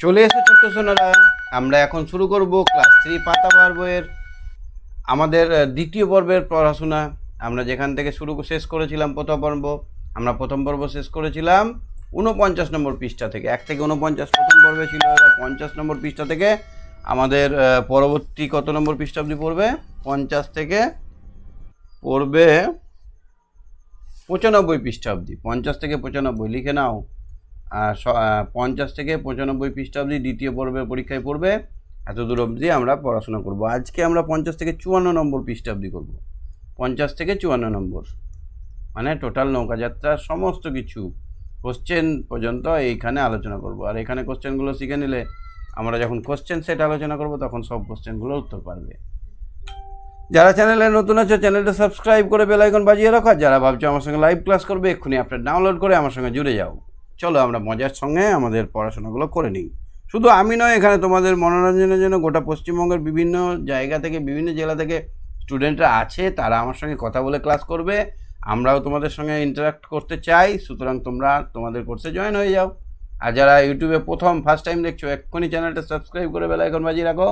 চলে এসো ছোট্ট সোনারা, আমরা এখন শুরু করব ক্লাস 3 পাতাবার বইয়ের আমাদের দ্বিতীয় পর্বের পড়াশোনা। আমরা যেখান থেকে শেষ করেছিলাম প্রথম পর্ব, আমরা প্রথম পর্ব শেষ করেছিলাম 49 নম্বর পৃষ্ঠা থেকে। 1 থেকে 49 প্রথম পর্বে ছিল, এবার 50 নম্বর পৃষ্ঠা থেকে আমাদের পরবর্তী কত নম্বর পৃষ্ঠা অবধি পড়বে? 50 থেকে পড়বে 95 পৃষ্ঠা অবধি। 50 থেকে 95 লিখে নাও। 50 থেকে 95 পৃষ্ঠা অবধি দ্বিতীয় পর্বের পরীক্ষায় পড়বে। এত দূর অবধি আমরা পড়াশোনা করব। আজকে আমরা 50 থেকে 54 নম্বর পৃষ্ঠা অবধি করব। 50 থেকে 54 নম্বর মানে টোটাল নৌকাযাত্রার সমস্ত কিছু কোশ্চেন পর্যন্ত এইখানে আলোচনা করব। আর এখানে কোশ্চেনগুলো শিখে নিলে আমরা যখন কোশ্চেন সেট আলোচনা করব তখন সব কোশ্চেনগুলোর উত্তর পারবে। যারা চ্যানেলে নতুন আছে চ্যানেলটা সাবস্ক্রাইব করে বেল আইকন বাজিয়ে রাখো। যারা ভাবছো আমার সঙ্গে লাইভ ক্লাস করবে, এক্ষুনি অ্যাপটা ডাউনলোড করে আমার সঙ্গে জুড়ে যাও। চলো আমরা মজার সঙ্গে আমাদের পড়াশোনাগুলো করে নিই। শুধু আমি নয়, এখানে তোমাদের মনোরঞ্জনের জন্য গোটা পশ্চিমবঙ্গের বিভিন্ন জায়গা থেকে, বিভিন্ন জেলা থেকে স্টুডেন্টরা আছে, তারা আমার সঙ্গে কথা বলে ক্লাস করবে। আমরাও তোমাদের সঙ্গে ইন্টারাক্ট করতে চাই, সুতরাং তোমরা তোমাদের কোর্সে জয়েন হয়ে যাও। আর যারা ইউটিউবে ফার্স্ট টাইম দেখছো, এক্ষুনি চ্যানেলটা সাবস্ক্রাইব করে বেল আইকন বাজিয়ে রাখো।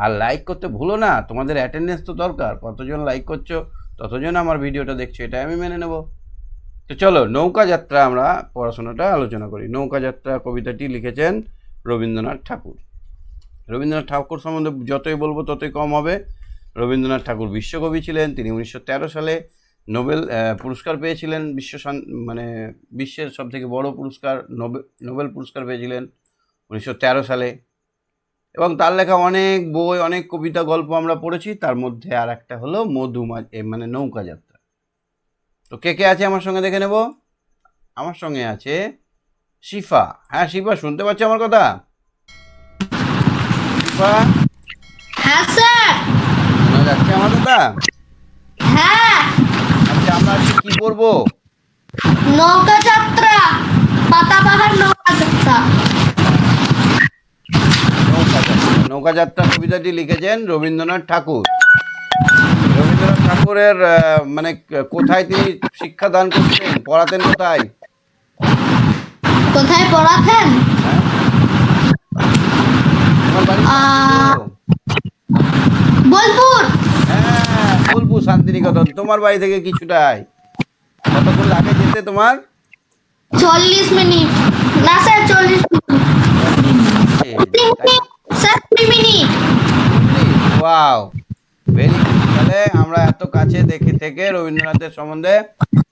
আর লাইক করতে ভুলো না, তোমাদের অ্যাটেন্ডেন্স তো দরকার। কতজন লাইক করছো ততজন আমার ভিডিওটা দেখছো, এটা আমি মেনে নেব। তো চলো নৌকাযাত্রা আমরা পড়াশোনাটা আলোচনা করি। নৌকাযাত্রা কবিতাটি লিখেছেন রবীন্দ্রনাথ ঠাকুর। রবীন্দ্রনাথ ঠাকুর সম্বন্ধে যতই বলবো ততই কম হবে। রবীন্দ্রনাথ ঠাকুর বিশ্বকবি ছিলেন। তিনি 1913 সালে নোবেল পুরস্কার পেয়েছিলেন। বিশ্বের সবথেকে বড় পুরস্কার নোবেল পুরস্কার পেয়েছিলেন 1913 সালে। এবং তার লেখা অনেক বই, অনেক কবিতা, গল্প আমরা পড়েছি। তার মধ্যে আর একটা হলো নৌকাযাত্রা। তো কে কে আছে আমার সঙ্গে দেখে নেব। আমার সঙ্গে আছে শিফা। হ্যাঁ শিফা, শুনতে পাচ্ছ আমার কথা? শিফা, হ্যাঁ স্যার। শোনা যাচ্ছে আমার কথা? হ্যাঁ। আচ্ছা, আমরা আজকে কি পড়বো? নৌকাযাত্রা, পাতাবাহার নৌকাযাত্রা। নৌকাযাত্রা কবিতাটি লিখেছেন রবীন্দ্রনাথ ঠাকুর। রবীন্দ্রনাথ ঠাকুরের কোথায় তিনি শিক্ষাদান করতেন, পড়াতেন কোথায়? কোথায় পড়াতেন? বোলপুর। হ্যাঁ, বোলপুর শান্তিনিকেতন। তোমার বাড়ি থেকে কিছুটাই। কতক্ষণ লাগে যেতে তোমার? 40 মিনিট। না sir, 40 minute. Sir 20 minute. Wow, very good. তাহলে আমরা এত কাছে দেখে থেকে রবীন্দ্রনাথের সম্বন্ধে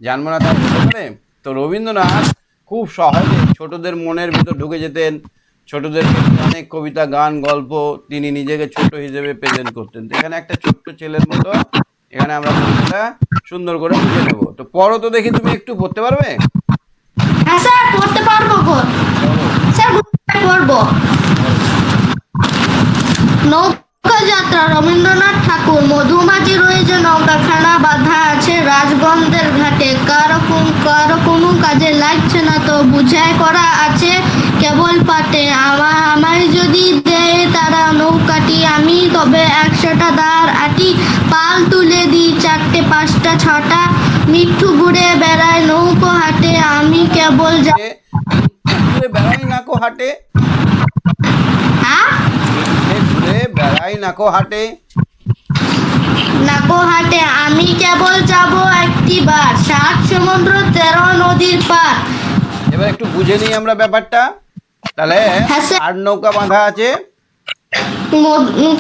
জানবো না, তাই হতে পারে? তো রবীন্দ্রনাথ খুব সহজে ছোটদের মনের ভিতর ঢুকে যেতেন। ছোটদেরকে অনেক কবিতা, গান, গল্প তিনি নিজেকে ছোট হিসেবে প্রেজেন্ট করতেন। এখানে একটা ছোট্ট ছেলের মতো এখানে আমরা কবিতাটা সুন্দর করে বুঝে নেব। তো পড়ো তো দেখি, তুমি একটু পড়তে পারবে? হ্যাঁ স্যার, পড়তে পারবো। স্যার পড়বো। নৌকাযাত্রা, রবীন্দ্রনাথ ঠাকুর। মধুমাঝি রয়েছে নৌকাখানা বাঁধা আছে রাজগন্ধের ঘাটে, কারো কোনো কাজে লাগছে না তো বুঝাই করা আছে কেবল পাটে। আমায় যদি দেয় তারা নৌকাটি, আমি তবে 100টা দাঁড় আটি। পাল তুলে দিই 4টে 5টা 6টা, মিঠু ঘুরে বেড়ায় নৌকো হাটে, আমি কেবল বেড়াই নাকো হাটে। হ্যাঁ, ঘুরে বেড়াই নাকো হাটে। নাকো হাটে আমি কেবল যাব একটিবার, 7 সমুদ্র 13 নদীর পার। এবার একটু বুঝে নিই আমরা ব্যাপারটা। তাহলে আর নৌকা বাঁধা আছে?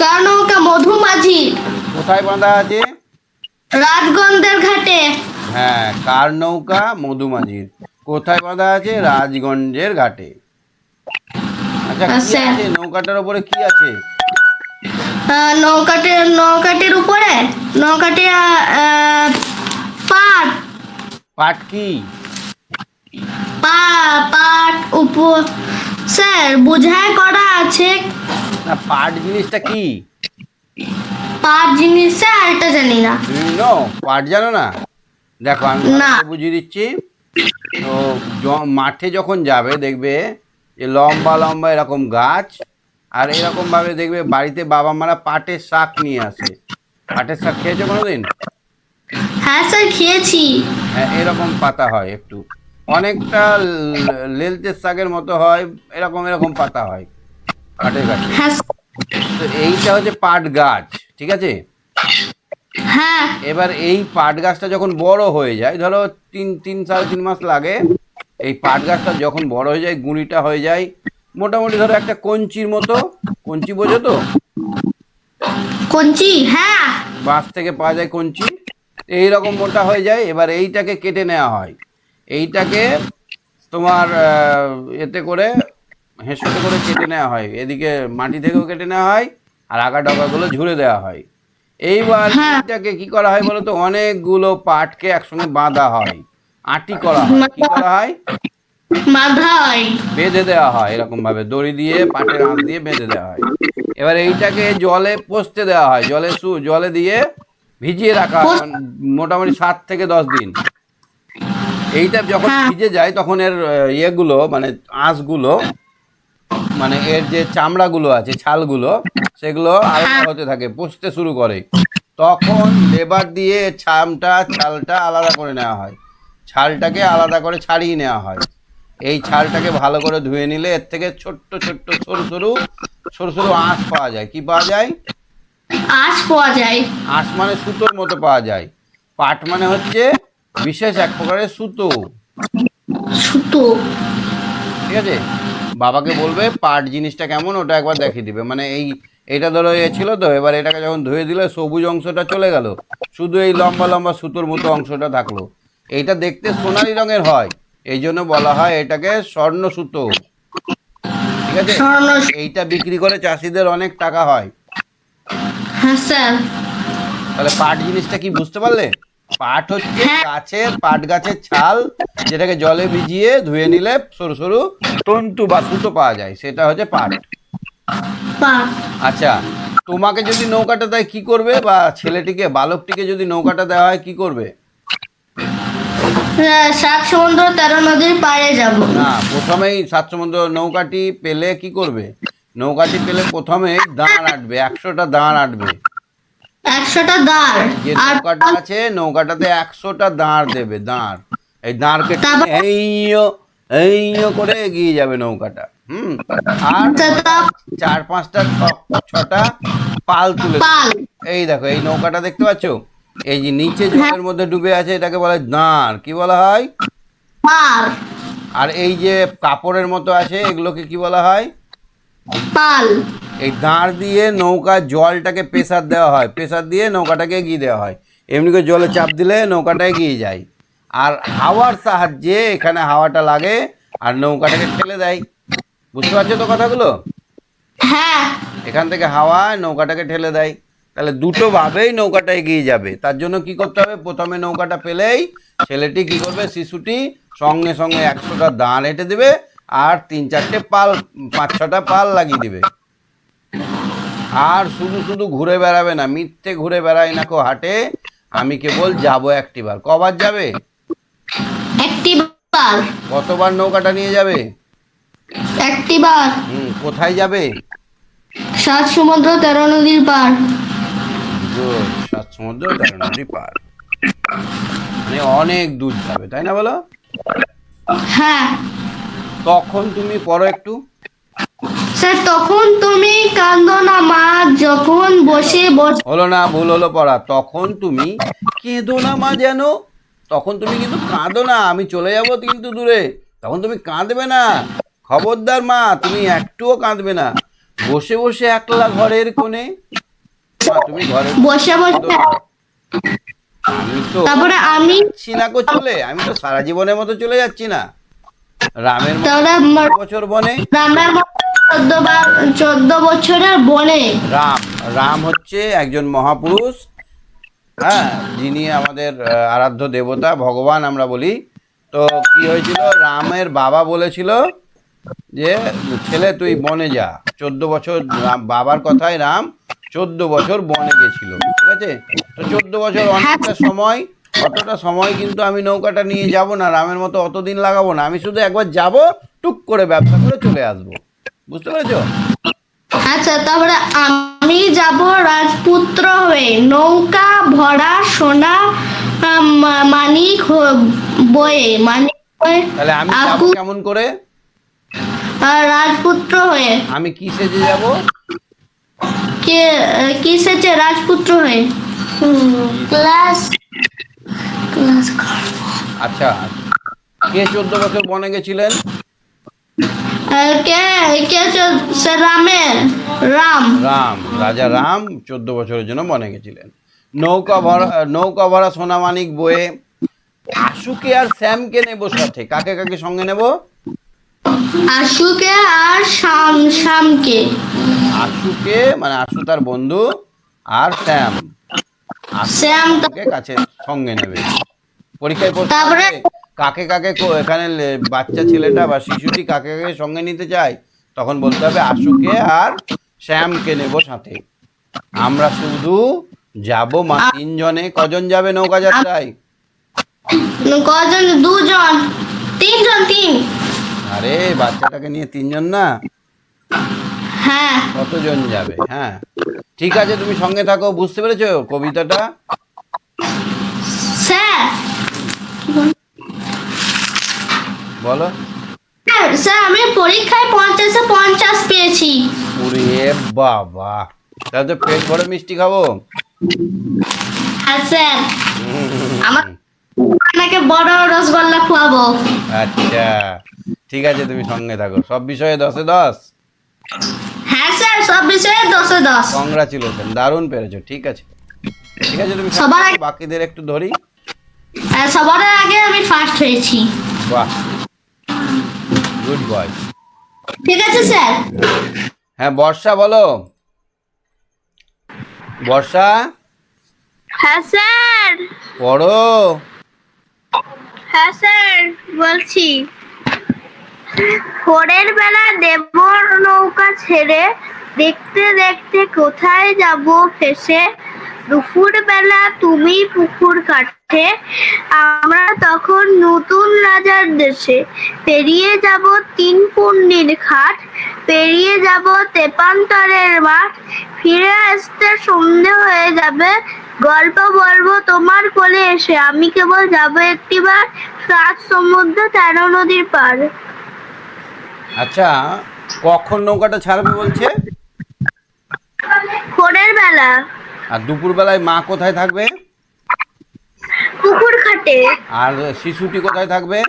কার নৌকা? মধুমাঝি। কোথায় বাঁধা আছে? রাজগন্ধের ঘাটে। হ্যাঁ, কার নৌকা? মধুমাঝির। কোথায় বাঁধা আছে? রাজগঞ্জের ঘাটে। আচ্ছা, কি আছে নৌকাটার উপরে? কি আছে নৌকাটির উপরে? নৌকাটি পাট। পাট কি? পাট উপর স্যার বুঝাই করা আছে। না, পাট জিনিসটা কি? পাট জিনিস স্যার এটা জানি না। পাট জানো না? দেখো আমি বুঝিয়ে দিচ্ছি। তো মাঠে যখন যাবে দেখবে যে লম্বা লম্বা এরকম গাছ, আর এরকম ভাবে দেখবে বাড়িতে বাবা মারা পাটের শাক নিয়ে আসে। পাটের শাক খেয়েছো কোনোদিন? হ্যাঁ স্যার, খেয়েছি। হ্যাঁ, এরকম পাতা হয়, একটু অনেকটা লেলচে শাকের মতো হয়, এরকম এরকম পাতা হয়। পাটের গাছ। হ্যাঁ স্যার। তো এইটা হচ্ছে পাট গাছ, ঠিক আছে। হ্যাঁ এবার এই পাট গাছটা যখন বড় হয়ে যায়, ধরো 3-3.5 মাস লাগে, এই পাট গাছটা যখন বড় হয়ে যায়, গুঁড়িটা হয়ে যায় মোটামুটি ধরো একটা কঞ্চির মতো। কঞ্চি বোঝো তো? কঞ্চি, হ্যাঁ। বাঁশ থেকে পাওয়া যায় কঞ্চি। এইরকম মোটা হয়ে যায়। এবার এইটাকে কেটে নেওয়া হয়। এইটাকে তোমার এতে করে হেঁসোতে করে কেটে নেওয়া হয়, এদিকে মাটি থেকেও কেটে নেওয়া হয়, আর আগা ডগাগুলো ঝুড়ে দেওয়া হয়। এইবার হ্যাঁ এইটাকে কি করা হয় বলো তো, অনেকগুলো পাটকে একসঙ্গে বাঁধা হয়, আটি করা হয়। কি করা হয়? মাথায়। বেঁধে দেওয়া হয়, এরকম ভাবে দড়ি দিয়ে পাটের আঁশ দিয়ে বেঁধে দেওয়া হয়। এবার এইটাকে জলে পচতে দেওয়া হয়, জলে দিয়ে ভিজিয়ে রাখা হয় মোটামুটি 7 থেকে 10 দিন। এইটা যখন হ্যাঁ ভিজে যায় তখন এর ইয়েগুলো মানে আঁশগুলো, মানে এর যে চামড়াগুলো আছে, ছালগুলো, সেগুলো আলাদা হ্যাঁ হতে থাকে, পচতে শুরু করে। তখন লেবার দিয়ে ছালটা আলাদা করে নেওয়া হয়, ছালটাকে আলাদা করে ছাড়িয়ে নেওয়া হয়। এই ছালটাকে ভালো করে ধুয়ে নিলে এর থেকে ছোট্ট ছোট্ট সরু সরু সরু সরু আঁশ পাওয়া যায়। কি পাওয়া যায়? আঁশ পাওয়া যায়। আঁশ মানে সুতোর মতো পাওয়া যায়। পাট মানে হচ্ছে বিশেষ এক প্রকারের সুতো, সুতো। ঠিক আছে। বাবাকে বলবে পাট জিনিসটা কেমন, ওটা একবার দেখিয়ে দিবে। মানে এইটা ধরো এ ছিল তো, এবার এটাকে যখন ধুয়ে দিলে সবুজ অংশটা চলে গেল, শুধু এই লম্বা লম্বা সুতোর মতো অংশটা থাকলো। এইটা দেখতে সোনালি রঙের হয়, এই জন্য বলা হয় এটাকে স্বর্ণ সুতো, ঠিক আছে। স্বর্ণ। এইটা বিক্রি করে চাষিদের অনেক টাকা হয়। হ্যাঁ স্যার। তাহলে পাট জিনিসটা কি বুঝতে পারলে? পাট হচ্ছে হ্যাঁ পাট গাছের ছাল, যেটাকে জলে ভিজিয়ে ধুয়ে নিলে সরু সরু তন্তু বা সুতো পাওয়া যায়, সেটা হচ্ছে পাট। পাট। আচ্ছা, তোমাকে যদি নৌকাটা দেয় কি করবে, বা ছেলেটিকে বালকটিকে যদি নৌকাটা দেওয়া হয় কি করবে? 7 সমুদ্র 13 নদীর পাড়ে যাব। না, প্রথমেই 7 সমুদ্র নৌকাটি পেলে কি করবে? নৌকাটি পেলে প্রথমেই দাঁড় আটবে, 100টা দাঁড় আটবে। 100টা দাঁড়। মানে যে আর নৌকাটা আছে, নৌকাটাতে 100টা দাঁড় দেবে, দাঁড়। এই দাঁড়কে টেনে তারপর এইও করে এগিয়ে যাবে নৌকাটা। আর তা- 4-5-6টা পাল তুলে দেবে। পাল। এই দেখো, এই নৌকাটা দেখতে পাচ্ছো, এই যে নিচে হ্যাঁ জলের মধ্যে ডুবে আছে, এটাকে বলা হয় দাঁড়। কি বলা হয়? পাল। আর এই যে কাপড়ের মতো আছে, এগুলোকে কি বলা হয়? পাল। এই দাঁড় দিয়ে নৌকার জলটাকে প্রেসার দেওয়া হয়, প্রেসার দিয়ে নৌকাটাকে এগিয়ে দেওয়া হয়। এমনি করে জলে চাপ দিলে নৌকাটা এগিয়ে যায়। আর হাওয়ার সাহায্যে এখানে হাওয়াটা লাগে আর নৌকাটাকে ঠেলে দেয়। বুঝতে পারছো তো কথাগুলো? হ্যাঁ এখান থেকে হাওয়া নৌকাটাকে ঠেলে দেয়। তাহলে দুটো ভাবেই নৌকাটা এগিয়ে যাবে। তার জন্য কি করতে হবে? প্রথমে নৌকাটা পেলেই ছেলেটি কি করবে, শিশুটি সঙ্গে সঙ্গে 100টা দাঁড় এঁটে দেবে, আর 3-4টে পাল, 5-6টা পাল লাগিয়ে দেবে। আর শুধু শুধু ঘুরে বেড়াবে না, মিথ্যে ঘুরে বেড়াই না কো হাটে, আমি কেবল যাব একটিবার। কবার যাবে? একটিবার। কতবার নৌকাটা নিয়ে যাবে? একটিবার। কোথায় যাবে? 7 সমুদ্র 13 নদীর পার। গুড, 7 সমুদ্র 13 নদী পার। মানে অনেক দূর যাবে, তাই না বলো? হ্যাঁ তখন তুমি পড়ো একটু। স্যার, তখন তুমি কাঁদো না মা, যখন বসে বসে। হলো না, ভুল হলো পড়া। তখন তুমি কেঁদো না মা, যেন। তখন তুমি কিন্তু কাঁদো না, আমি চলে যাবো কিন্তু দূরে, তখন তুমি কাঁদবে না। খবরদার মা, তুমি একটুও কাঁদবে না। বসে বসে একলা ঘরের কোণে, মা তুমি ঘরে বসে কাঁদো বসে। না। আমি তো তারপরে আমি যাচ্ছি না কো চলে, আমি তো সারা জীবনের মতো চলে যাচ্ছি না। রামের মতো তাহলে বছর বনে। রামের মতো 14 বছরের বনে। রাম হচ্ছে একজন মহাপুরুষ, হ্যাঁ, যিনি আমাদের আরাধ্য দেবতা, ভগবান আমরা বলি। তো কি হয়েছিল, রামের বাবা বলেছিল যে ছেলে তুই বনে যা। 14 বছর বাবার কথায় রাম 14 বছর বনে গেছিল, ঠিক আছে। তো 14 বছর অনেকটা সময়, অতটা সময় কিন্তু আমি নৌকাটা নিয়ে যাব না, রামের মতো অতদিন লাগাবো না। আমি শুধু একবার যাব, টুক করে ব্যবসা করে চলে আসবো। বুঝতে পেরেছো? আচ্ছা, তারপরে আমি যাব রাজপুত্র হয়ে, নৌকা ভরা সোনা মানিক বয়ে, মানিক হয়ে। তাহলে আমি যাবো কেমন করে? রাজপুত্র হয়ে। আমি কি সেজে যাব? কে কি সেচে? রাজপুত্র হয়ে। ক্লাস ক্লাস আচ্ছা, কে 14 বছর বনে গেছিলেন? কে কে সে রামের রাম। রাম, রাজা রাম 14 বছরের জন্য বনে গেছিলেন। নৌকা ভরা সোনামানিক বয়ে আশুকে আর শ্যামকে নেব সাথে। কাকে কাকে সঙ্গে নেব? আশুকে আর শামকে। আশুকে মানে আশু তার বন্ধু, আর শ্যাম, আশু আর শ্যাম শ্যামকে কাছে সঙ্গে নেবে। পরীক্ষায় প্রশ্ন তারপরে আসবে কাকে কাকে এখানে বাচ্চা ছেলেটা বা শিশুটি কাকে কাকে সঙ্গে নিতে চায়, তখন বলতে হবে আশুকে আর শ্যামকে নেব সাথে। আমরা শুধু যাব মা 3 জনে। কজন যাবে নৌকা যাত্রায়? কজন? দুজন, তিনজন, তিন। আরে বাচ্চাটাকে নিয়ে 3 জন না, হ্যাঁ কতজন যাবে? হ্যাঁ, ঠিক আছে, তুমি সঙ্গে থাকো। বুঝতে পেরেছো কবিতাটা? স্যার। বলো। স্যার আমি পরীক্ষায় 50-50 পেয়েছি। ওরে বাবা, তাহলে তো পেট ভরে মিষ্টি খাবো। আর স্যার আপনাকে বড় রসগোল্লা খাওয়াবো। আচ্ছা, ঠিক আছে, তুমি সঙ্গে থাকো। সব বিষয়ে 10-এ 10। হ্যাঁ স্যার, সব বিষয়ে 10-এ 10। কংগ্রাচুলেশন, দারুণ পেরেছো। ঠিক আছে, ঠিক আছে, তুমি সবার সঙ্গে থাকো, আগে বাকিদের একটু ধরি। সবার আগে আমি ফার্স্ট হয়েছি। বাহ, গুড বয়। ঠিক আছে স্যার। হ্যাঁ, বর্ষা বলো। বর্ষা, হ্যাঁ স্যার। পড়ো। হ্যাঁ স্যার, বলছি। ভোরের বেলা দেবর নৌকা ছেড়ে দেখতে দেখতে কোথায় যাব ফেসে। দুপুর বেলা তুমি পুকুর কাটে, আমরা তখন নতুন রাজার দেশে। পেরিয়ে যাব 3 পূর্ণির ঘাট, পেরিয়ে যাব তেপান্তরের মাঠ। ফিরে আসতে সন্ধে হয়ে যাবে, গল্প বলবো তোমার কোলে এসে। আমি কেবল যাব একটিবার, 7 সমুদ্র 13 নদীর পার। আচ্ছা, কখন নৌকাটা ছাড়বে বলছে? ভোরের বেলা আর দুপুর বেলায় মা কোথায় থাকবে? পুকুর ঘাটে। আর শিশুটি কোথায় থাকবে?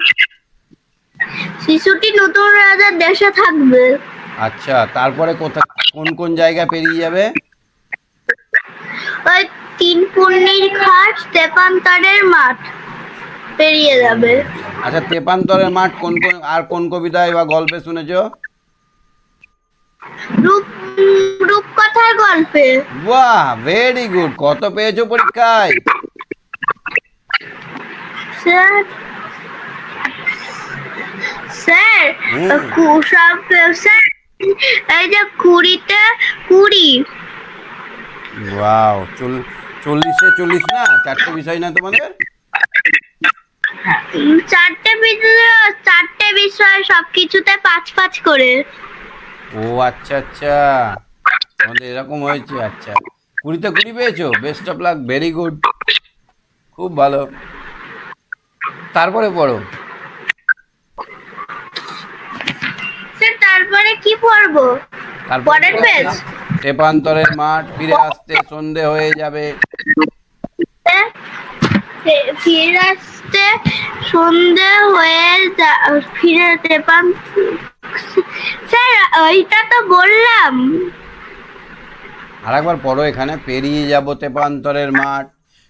শিশুটি নতুন রাজার দেশে থাকবে। আচ্ছা, তারপরে কোথায়, কোন কোন জায়গা পেরিয়ে যাবে? ওই 3 পূর্ণির ঘাট, তেপান্তরের মাঠ পেরিয়ে যাবে। আচ্ছা, তেপান্তরের মাঠ কোন কোন, আর কোন কবিতায় বা গল্পে শুনেছো? রূপ রূপকথার গল্পে। বাহ, ভেরি গুড। কত পেয়েছো পরীক্ষায়? স্যার স্যার হুম। স্যার এই যে 20-তে 20। ওয়াও, 40-এ 40 না? 4টে বিষয় না তোমাদের? 4টে বিষয় সবকিছুতে 5-5 করে। ও আচ্ছা আচ্ছা, তোমাদের এরকম হয়েছে। আচ্ছা, 20-তে 20 পেয়েছো, best of luck, very good, খুব ভালো। তারপরে পড়ো। স্যার তারপরে কি পড়বো? তারপরে পরের পেজ। তেপান্তরের মাঠ, ফিরে আসতে সন্ধে হয়ে যাবে। ফিরে আসতে সন্ধে হয়ে ফিরে স্যার ওইটা তো বললাম। আরেকবার পড়ো। এখানে পেরিয়ে যাব তেপান্তরের মাঠ,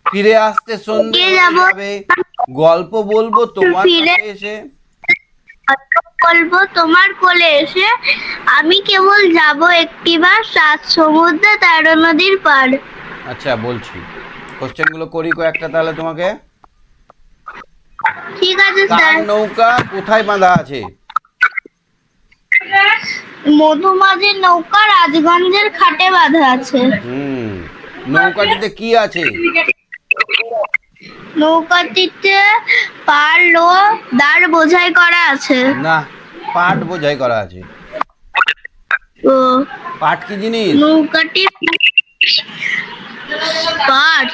ফিরে আসতে সন্ধে ফিরে হয়ে যাব, যাবে, গল্প বলবো তোমার ফিরে কাছে এসে। বলবো তোমার কোলে এসে। আমি কেবল যাব একটিবার, 7 সমুদ্র 13 নদীর পার। আচ্ছা, বলছি, কোশ্চেনগুলো করি কয়েকটা তাহলে তোমাকে। ঠিক আছে কার স্যার। নৌকা কোথায় বাঁধা আছে? মধুমাঝির নৌকা রাজগঞ্জের ঘাটে বাঁধা আছে। হুম, নৌকাটিতে কি আছে? নৌকাটিতে পাল ও দাঁড় বোঝাই করা আছে। না, পাট বোঝাই করা আছে। ও, পাট কি জিনিস? নৌকাটি পাট।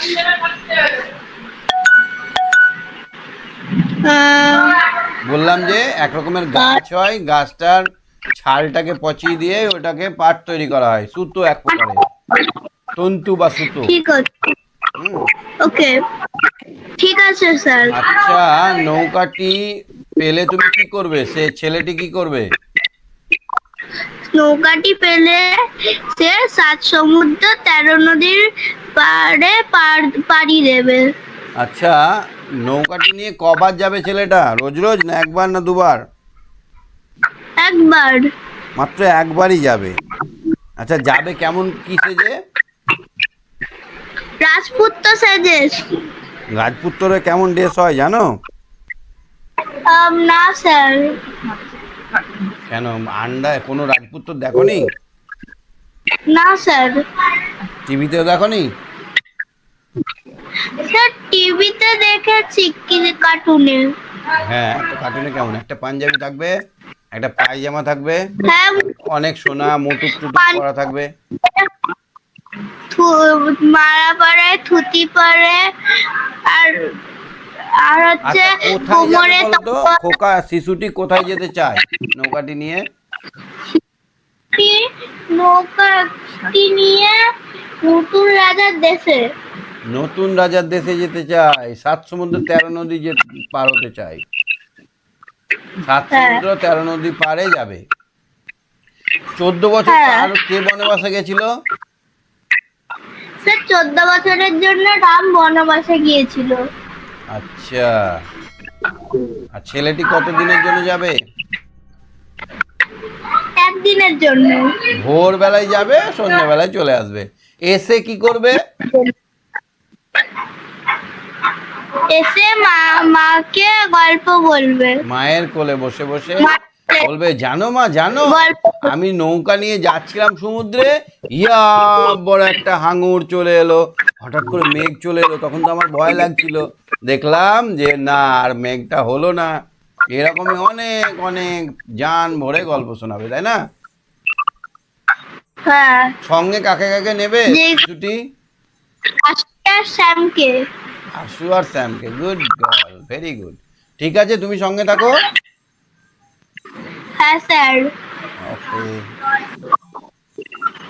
বললাম যে এক রকমের গাছ হয়, গাছটার ছালটাকে পচিয়ে দিয়ে ওটাকে পাট তৈরি করা হয়, সুতো এক প্রকারের, তন্তু বা সুতো। ঠিক আছে, হুম। ওকে, ঠিক আছে স্যার। আচ্ছা, নৌকাটি পেলে তুমি কি করবে, সে ছেলেটি কি করবে? নৌকাটি পেলে সে 7 সমুদ্র 13 নদীর পাড়ি দেবে। আচ্ছা, নৌকাটি নিয়ে কবার যাবে ছেলেটা, রোজ রোজ না একবার না দুবার? একবার। মাত্র একবারই যাবে। আচ্ছা, যাবে কেমন, কি সেজে? রাজপুত্র সেজে। রাজপুত্রের কেমন ড্রেস হয় জানো? না স্যার। কেন, আন্ডায় কোনো রাজপুত্র দেখনি? না স্যার। টিভিতেও দেখনি? স্যার টিভিতে দেখেছি, কি কার্টুনে। হ্যাঁ, তো কার্টুনে কেমন, একটা পাঞ্জাবি থাকবে, একটা পায়জামা থাকবে, হ্যাঁ, অনেক সোনা মুটুক টুটুক পরা থাকবে। মারা পরে, থুতি পরে, আর আর হচ্ছে আচ্ছা, কোথায় যাবে কোমরে বলো তো, খোকা শিশুটি কোথায় যেতে চায় নৌকাটি নিয়ে? নৌকাটি নিয়ে নতুন রাজার দেশে। নতুন রাজার দেশে যেতে চায়, 7 সমুদ্র 13 নদী যে পার হতে চায়, 7 হ্যাঁ। সমুদ্র 13 নদী পারে যাবে। 14 বছর হ্যাঁ। আর কে বনবাসে গেছিল? স্যার 14 বছরের জন্য রাম বনবাসে গিয়েছিল। আচ্ছা, আর ছেলেটি কত দিনের জন্য যাবে? একদিনের জন্য। ভোরবেলায় যাবে, সন্ধ্যাবেলায় চলে আসবে। এসে কি করবে? এসে মাকে গল্প বলবে। মায়ের কোলে বসে বসে বলবে, জানো মা জানো, গল্প। আমি নৌকা নিয়ে যাচ্ছিলাম সমুদ্রে, ইয়া বড় একটা হাঙর চলে এলো, হঠাৎ করে মেঘ চলে এলো, তখন তো আমার ভয় লাগছিল, দেখলাম যে না আর মেঘটা হলো না। এরকমই অনেক অনেক জান ভরে গল্প শোনাবে, তাই না? হ্যাঁ। সঙ্গে কাকে কাকে নেবে যে- ছুটি? আজকে শ্যামকে। আশু আর স্যামকে, গুড গার্ল, ভেরি গুড। ঠিক আছে, তুমি সঙ্গে থাকো। হ্যাঁ স্যার। ওকে।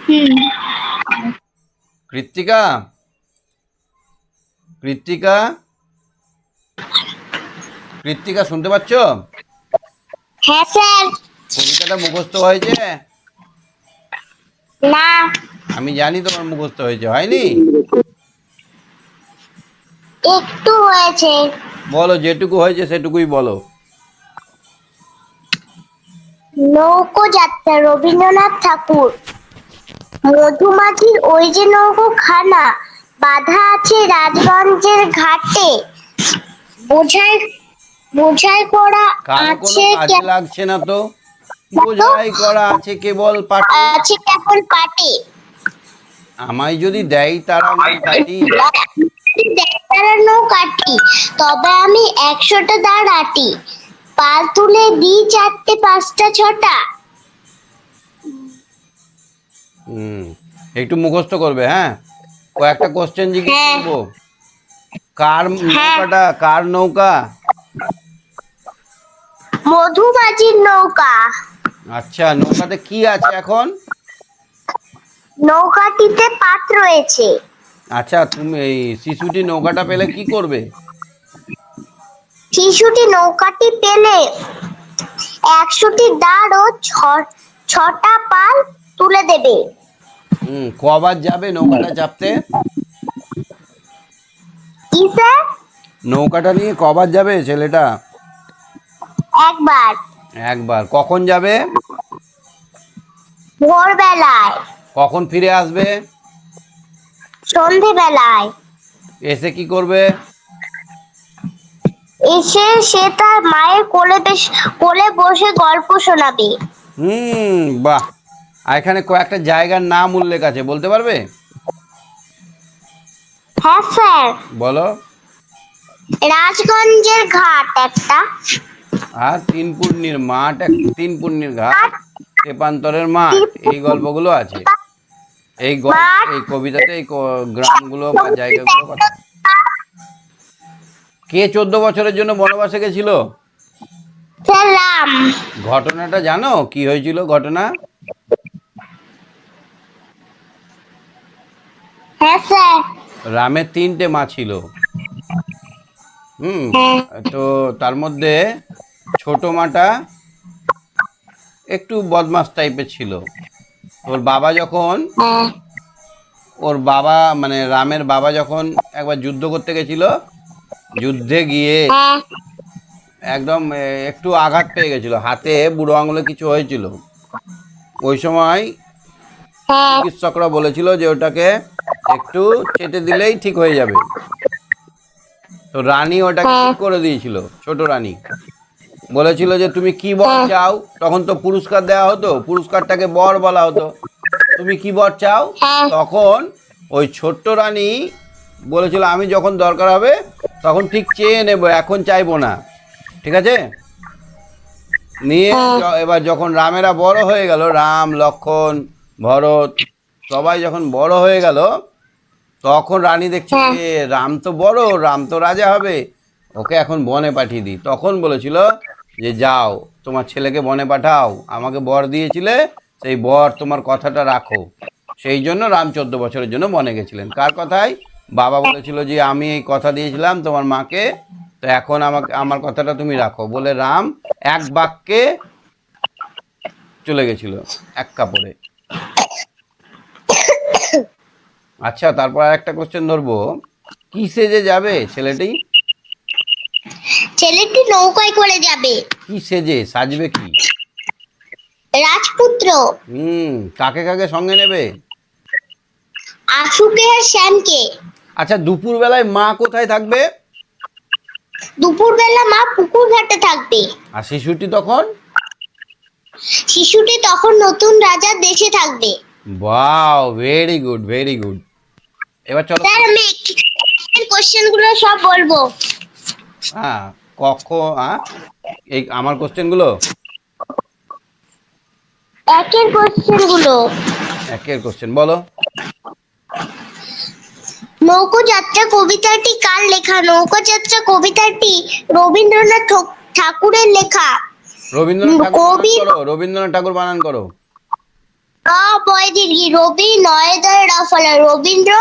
হুম। কৃত্তিকা, কৃত্তিকা, কৃত্তিকা শুনতে পাচ্ছ? হ্যাঁ স্যার। কবিতাটা মুখস্থ হয়েছে? না। আমি জানি তোমার মুখস্থ হয়েছে, হয়নি? একটু হয়েছে। বলো, যেটুকু হয়েছে সেটুকুই বলো। নৌকো যাত্রা, রবীন্দ্রনাথ ঠাকুর। মধুমাছির ওই যে নৌকো খানা বাঁধা আছে রাজগঞ্জের ঘাটে, বোঝাই বোঝাই করা কারো কোনো আছে কাজে লাগছে না তো, বোঝাই করা আছে কেবল পাঠে। আছে কেবল পাটে। আমায় যদি দেয় তারা নৌকাটি, দেখার নৌকাটি, তবে আমি 100টা দাঁড়াটি, পাল তুলে দিই 4টে 5টা 6টা। একটু মুখস্থ করবে, হ্যাঁ? কয়েকটা কোশ্চেন জিজ্ঞেস হ্যাঁ। করবো। কার হ্যাঁ। নৌকাটা, কার নৌকা? মধুমাছির নৌকা। আচ্ছা, নৌকাতে কি আছে এখন? নৌকাটিতে পাত রয়েছে। আচ্ছা, তুমি এই শিশুটি নৌকাটা পেলে কি করবে? শিশুটি নৌকাটি পেলে 100টি দাঁড় ও 6টা পাল তুলে দেবে। কবার যাবে নৌকাটা চাপতে? কি স্যার? নৌকাটা নিয়ে কবার যাবে ছেলেটা? একবার। একবার। কখন যাবে? ভোরবেলায়। কখন ফিরে আসবে? সন্ধেবেলায়। এসে কি করবে? এসে সে তার মায়ের কোলে বসে গল্প শোনাবে। বাহ। আর এখানে কয়েকটা জায়গার নাম উল্লেখ আছে, বলতে পারবে? হ্যাঁ স্যার। বলো। রাজগঞ্জের ঘাট একটা, আর তিনপূর্ণির মাঠ, তিনপূর্ণির ঘাট, তেপান্তরের মাঠ, এই গল্পগুলো আছে এই এই কবিতাতে, এই গ্রামগুলো বা জায়গাগুলো কথা। কে 14 বছরের জন্য বনবাসে গেছিল? স্যার রাম। ঘটনাটা জানো কি হয়েছিল ঘটনা? হ্যাঁ স্যার। রামের 3টে মা ছিল। হুম। হ্যাঁ। তো তার মধ্যে ছোট মাটা একটু বদমাস টাইপের ছিল। ওর বাবা যখন হ্যাঁ। ওর বাবা মানে রামের বাবা যখন একবার যুদ্ধ করতে গেছিল, যুদ্ধে গিয়ে হ্যাঁ। একদম একটু আঘাত পেয়ে গেছিল, হাতে বুড়ো আঙুলে কিছু হয়েছিল। ওই সময় হ্যাঁ। চিকিৎসকরা বলেছিল যে ওটাকে একটু চেটে দিলেই ঠিক হয়ে যাবে। তো রানী ওটাকে হ্যাঁ। ঠিক করে দিয়েছিল, ছোট রানী বলেছিল যে তুমি কি বর হ্যাঁ। চাও, তখন তো পুরস্কার দেওয়া হতো, পুরস্কারটাকে বর বলা হতো। তুমি কি বর চাও? হ্যাঁ। তখন ওই ছোট্ট রানী বলেছিল আমি যখন দরকার হবে তখন ঠিক চেয়ে নেব, এখন চাইবো না। ঠিক আছে? নিয়ে হ্যাঁ। এবার যখন রামেরা বড় হয়ে গেল, রাম লক্ষ্মণ ভরত সবাই যখন বড় হয়ে গেল, তখন রানী দেখছে হ্যাঁ। যে রাম তো বড়, রাম তো রাজা হবে, ওকে এখন বনে পাঠিয়ে দিই। তখন বলেছিল যে যাও তোমার ছেলেকে বনে পাঠাও, আমাকে বর দিয়েছিলে, সেই বর তোমার কথাটা রাখো। সেই জন্য রাম 14 বছরের জন্য বনে গেছিলেন। কার কথায়? বাবা বলেছিল যে আমি এই কথা দিয়েছিলাম তোমার মাকে, তো এখন আমাকে আমার কথাটা তুমি রাখো বলে রাম এক বাক্যে চলে গেছিল, এক কাপড়ে। আচ্ছা, তারপর আর একটা কোশ্চেন ধরবো, কি সেজে যাবে ছেলেটি? ছেলেটি নৌকায় করে যাবে। কি সেজে সাজবে কি? রাজপুত্র। কাকে কাকে সঙ্গে নেবে? আশুকে আর শ্যামকে। আচ্ছা, দুপুর বেলায় মা কোথায় থাকবে? দুপুরবেলা মা পুকুর ঘাটে থাকবে। আর শিশুটি তখন? শিশুটি তখন নতুন রাজার দেশে থাকবে। Wow, very good very good. এবার চলো। স্যার আমি কোশ্চেন গুলো সব বলবো। হ্যাঁ, হ্যাঁ, এই আমার কোশ্চেনগুলো একের কোশ্চেন গুলো। একের কোশ্চেন বলো। নৌকোযাত্রা কবিতাটি কার লেখা? নৌকোযাত্রা কবিতাটি রবীন্দ্রনাথ ঠাকুরের লেখা। রবীন্দ্রনাথ ঠাকুর বানান কবি করো, রবীন্দ্রনাথ ঠাকুর বানান করো। বয়দীর্ঘী রবি নয়দার রফলা রবীন্দ্র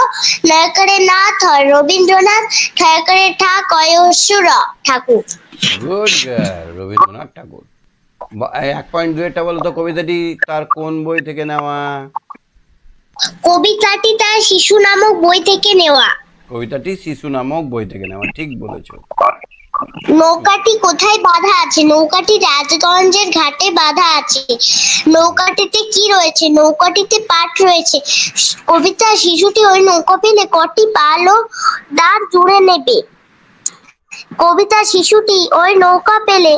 নয়কারে নাথ হয় রবীন্দ্রনাথ ঠয়কারে ঠাক অয়সুর ঠাকুর। গুড গার্ল, রবীন্দ্রনাথ ঠাকুর। 1.2-টা বলো তো, কবিতাটি তার কোন বই থেকে নেওয়া? কবিতাটি তার শিশু নামক বই থেকে নেওয়া। কবিতাটি শিশু নামক বই থেকে নেওয়া, ঠিক বলেছো। নৌকাটি কোথায় বাঁধা আছে? নৌকাটি রাজগঞ্জের ঘাটে বাঁধা আছে। নৌকাটিতে কি রয়েছে? নৌকাটিতে পাট রয়েছে। কবিতা শিশুটি ওই নৌকা পেলে কটি পাল ও দাঁড় জুড়ে নেবে? কবিতা শিশুটি ওই নৌকা পেলে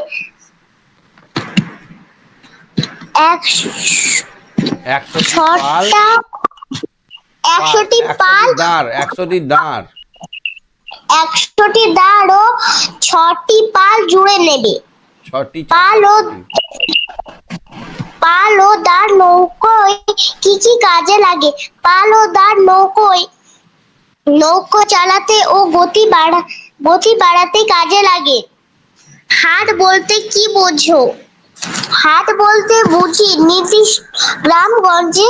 100টি পাল, 100টি দাঁড় 100টি দাঁড় ও 6টি পাল জুড়ে নেবে। 6টি পাল ও দাঁড় নৌকোয় কি কি কাজে লাগে? পাল ও দাঁড় নৌকো চালাতে ও গতি বাড়াতে কাজে লাগে। হাট বলতে কি বোঝো? হাট বলতে বুঝি নির্দিষ্ট গ্রামগঞ্জে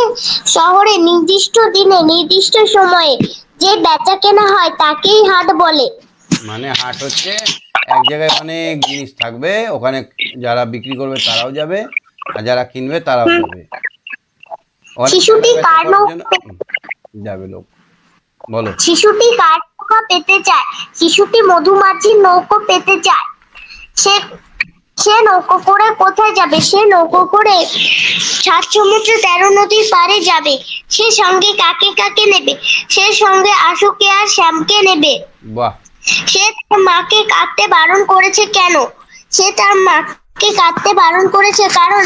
শহরে নির্দিষ্ট দিনে নির্দিষ্ট সময়ে যে বেচা কেনা হয় তাকেই হাট বলে। মানে হাট হচ্ছে এক জায়গায় অনেক জিনিস থাকবে, ওখানে যারা বিক্রি করবে তারাও যাবে, আর যারা কিনবে তারাও যাবে। শিশুটি কার যাবে লোক। বলো। শিশুটি কার নৌকা পেতে চায়? শিশুটি মধুমাছির নৌকো পেতে চায়। সে নৌকো করে কোথায় যাবে? সে নৌকো করে 7 সমুদ্র 13 নদীর পারে যাবে। সে সঙ্গে কাকে কাকে নেবে? সে সঙ্গে আশুকে আর শ্যামকে নেবে। বাহ। সে তার মাকে কাঁদতে বারণ করেছে কেন? সে তার মাকে কাঁদতে বারণ করেছে কারণ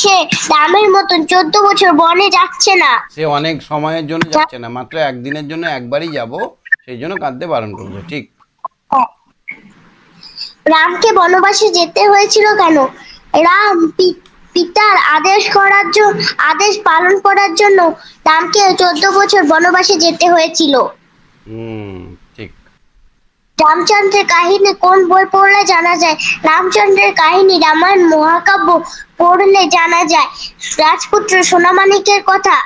সে রামের মতন 14 বছর বনে যাচ্ছে না। সে অনেক সময়ের জন্য যাচ্ছে না, মাত্র একদিনের জন্য, একবারই যাব, সেই জন্য কাঁদতে বারণ করেছে। ঠিক। রামকে বনবাসে যেতে হয়েছিল কেন? রাম পিতার আদেশ পালন করার জন্য রামকে 14 বছর বনবাসে যেতে হয়েছিল। ঠিক। রামচন্দ্রের কাহিনী কোন বই পড়লে জানা যায়? রামচন্দ্রের কাহিনী রামায়ণ মহাকাব্য পড়লে জানা যায়। রাজপুত্র সোনামানিকের কথা